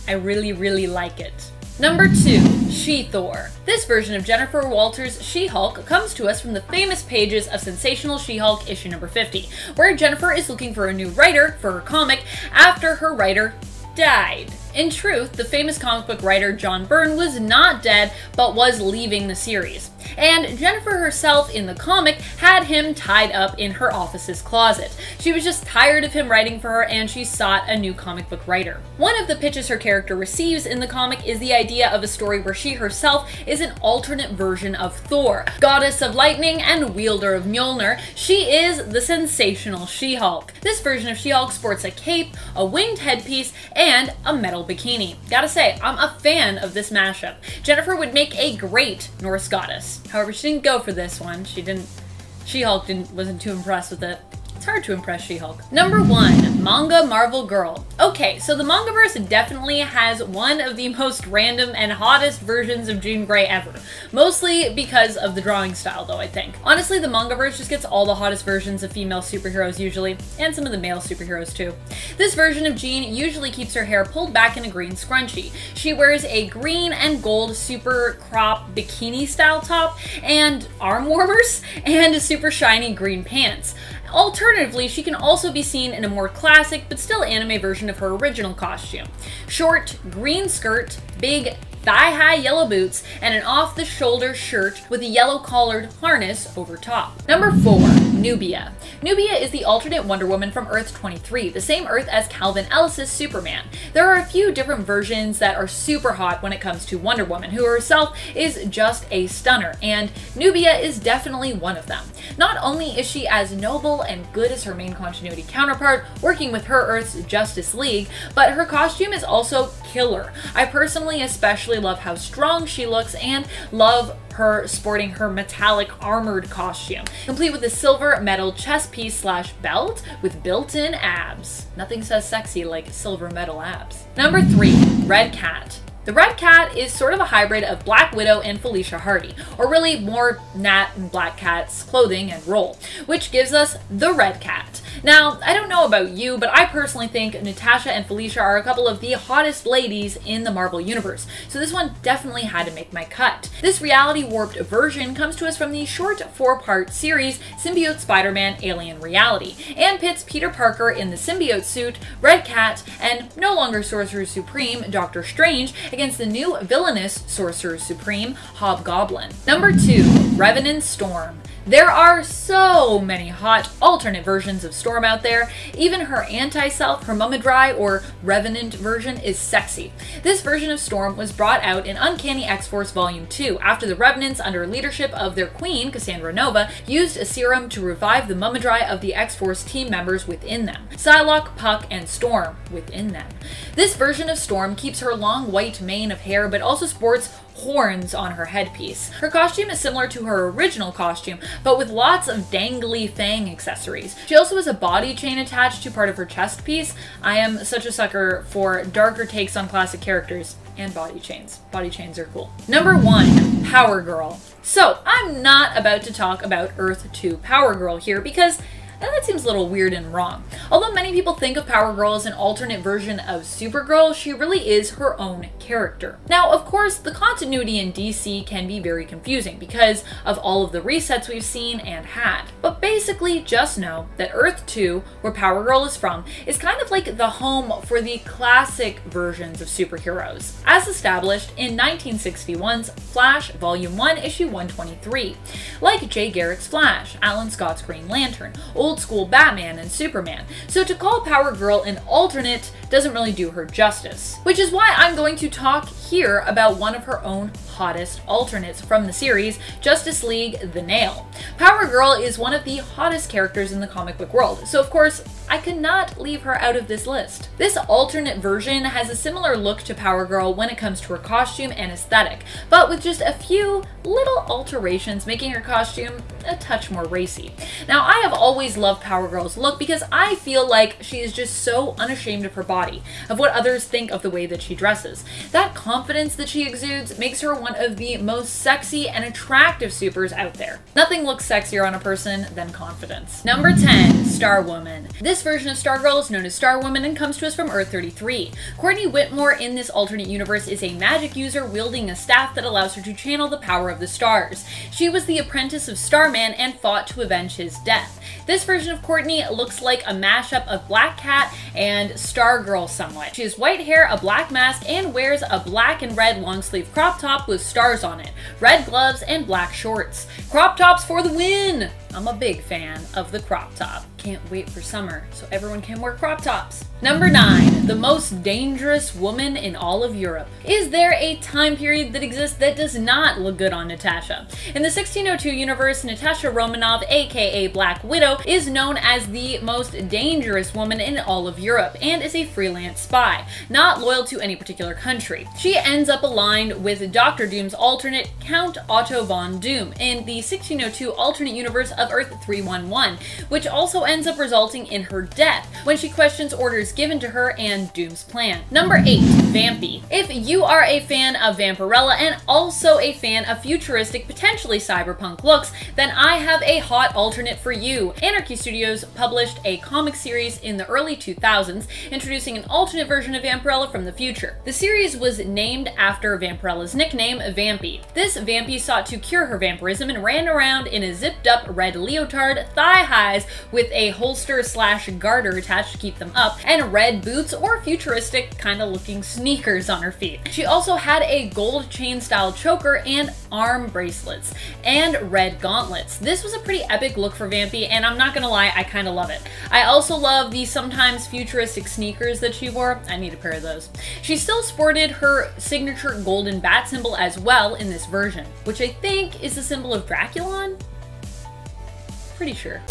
I really, really like it. Number 2. She-Thor. This version of Jennifer Walters' She-Hulk comes to us from the famous pages of Sensational She-Hulk issue number 50, where Jennifer is looking for a new writer for her comic after her writer died. In truth, the famous comic book writer John Byrne was not dead, but was leaving the series. And Jennifer herself in the comic had him tied up in her office's closet. She was just tired of him writing for her, and she sought a new comic book writer. One of the pitches her character receives in the comic is the idea of a story where she herself is an alternate version of Thor. Goddess of lightning and wielder of Mjolnir, she is the sensational She-Hulk. This version of She-Hulk sports a cape, a winged headpiece, and a metal bikini. Gotta say, I'm a fan of this mashup. Jennifer would make a great Norse goddess. However, she didn't go for this one. She-Hulk wasn't too impressed with it. It's hard to impress She-Hulk. Number 1. Manga Marvel Girl. Okay, so the Mangaverse definitely has one of the most random and hottest versions of Jean Grey ever. Mostly because of the drawing style, though, I think. Honestly, the Mangaverse just gets all the hottest versions of female superheroes usually, and some of the male superheroes too. This version of Jean usually keeps her hair pulled back in a green scrunchie. She wears a green and gold super crop bikini style top, and arm warmers, and super shiny green pants. Alternatively, she can also be seen in a more classic but still anime version of her original costume. Short, green skirt, big, thigh-high yellow boots, and an off-the-shoulder shirt with a yellow-collared harness over top. Number 4. Nubia. Nubia is the alternate Wonder Woman from Earth 23, the same Earth as Calvin Ellis's Superman. There are a few different versions that are super hot when it comes to Wonder Woman, who herself is just a stunner, and Nubia is definitely one of them. Not only is she as noble and good as her main continuity counterpart, working with her Earth's Justice League, but her costume is also killer. I personally especially love how strong she looks and love her sporting her metallic armored costume, complete with a silver metal chest piece slash belt with built-in abs. Nothing says sexy like silver metal abs. Number 3. Red Cat. The Red Cat is sort of a hybrid of Black Widow and Felicia Hardy, or really more Nat and Black Cat's clothing and role, which gives us the Red Cat. Now, I don't know about you, but I personally think Natasha and Felicia are a couple of the hottest ladies in the Marvel Universe, so this one definitely had to make my cut. This reality-warped version comes to us from the short 4-part series Symbiote Spider-Man Alien Reality, and pits Peter Parker in the symbiote suit, Red Cat, and no longer Sorcerer Supreme, Doctor Strange, against the new villainous Sorcerer Supreme, Hobgoblin. Number 2. Revenant Storm. There are so many hot alternate versions of Storm out there. Even her anti-self, her Mummudrai or Revenant version, is sexy. This version of Storm was brought out in Uncanny X-Force Volume 2 after the Revenants, under leadership of their queen, Cassandra Nova, used a serum to revive the Mummudrai of the X-Force team members within them, Psylocke, Puck, and Storm within them. This version of Storm keeps her long white mane of hair but also sports horns on her headpiece. Her costume is similar to her original costume, but with lots of dangly fang accessories. She also has a body chain attached to part of her chest piece. I am such a sucker for darker takes on classic characters and body chains. Body chains are cool. Number 1, Power Girl. So, I'm not about to talk about Earth 2 Power Girl here because that seems a little weird and wrong. Although many people think of Power Girl as an alternate version of Supergirl, she really is her own character. Now, of course, the continuity in DC can be very confusing because of all of the resets we've seen and had. But basically, just know that Earth 2, where Power Girl is from, is kind of like the home for the classic versions of superheroes, as established in 1961's Flash Volume 1, Issue 123. Like Jay Garrick's Flash, Alan Scott's Green Lantern, old school Batman and Superman, so to call Power Girl an alternate doesn't really do her justice. Which is why I'm going to talk here about one of her own hottest alternates from the series, Justice League The Nail. Power Girl is one of the hottest characters in the comic book world, so of course I could not leave her out of this list. This alternate version has a similar look to Power Girl when it comes to her costume and aesthetic, but with just a few little alterations making her costume a touch more racy. Now, I have always loved Power Girl's look because I feel like she is just so unashamed of her body, of what others think of the way that she dresses. That confidence that she exudes makes her one of the most sexy and attractive supers out there. Nothing looks sexier on a person than confidence. Number 10, Starwoman. This version of Stargirl is known as Starwoman and comes to us from Earth 33. Courtney Whitmore in this alternate universe is a magic user wielding a staff that allows her to channel the power of the stars. She was the apprentice of Starman and fought to avenge his death. This version of Courtney looks like a mashup of Black Cat and Stargirl somewhat. She has white hair, a black mask, and wears a black and red long sleeve crop top with stars on it, red gloves, and black shorts. Crop tops for the win! I'm a big fan of the crop top. Can't wait for summer so everyone can wear crop tops. Number 9, the most dangerous woman in all of Europe. Is there a time period that exists that does not look good on Natasha? In the 1602 universe, Natasha Romanoff, aka Black Widow, is known as the most dangerous woman in all of Europe and is a freelance spy, not loyal to any particular country. She ends up aligned with Dr. Doom's alternate, Count Otto von Doom, in the 1602 alternate universe of Earth 311, which also ends up resulting in her death when she questions orders given to her and Doom's plan. Number 8, Vampy. If you are a fan of Vampirella and also a fan of futuristic, potentially cyberpunk looks, then I have a hot alternate for you. Anarchy Studios published a comic series in the early 2000s introducing an alternate version of Vampirella from the future. The series was named after Vampirella's nickname, Vampy. This Vampy sought to cure her vampirism and ran around in a zipped up red leotard, thigh highs with a holster slash garter attached to keep them up, and red boots or futuristic kind of looking sneakers on her feet. She also had a gold chain style choker and arm bracelets, and red gauntlets. This was a pretty epic look for Vampy, and I'm not gonna lie, I kind of love it. I also love the sometimes futuristic sneakers that she wore. I need a pair of those. She still sported her signature golden bat symbol as well in this version, which I think is the symbol of Draculon? Pretty sure.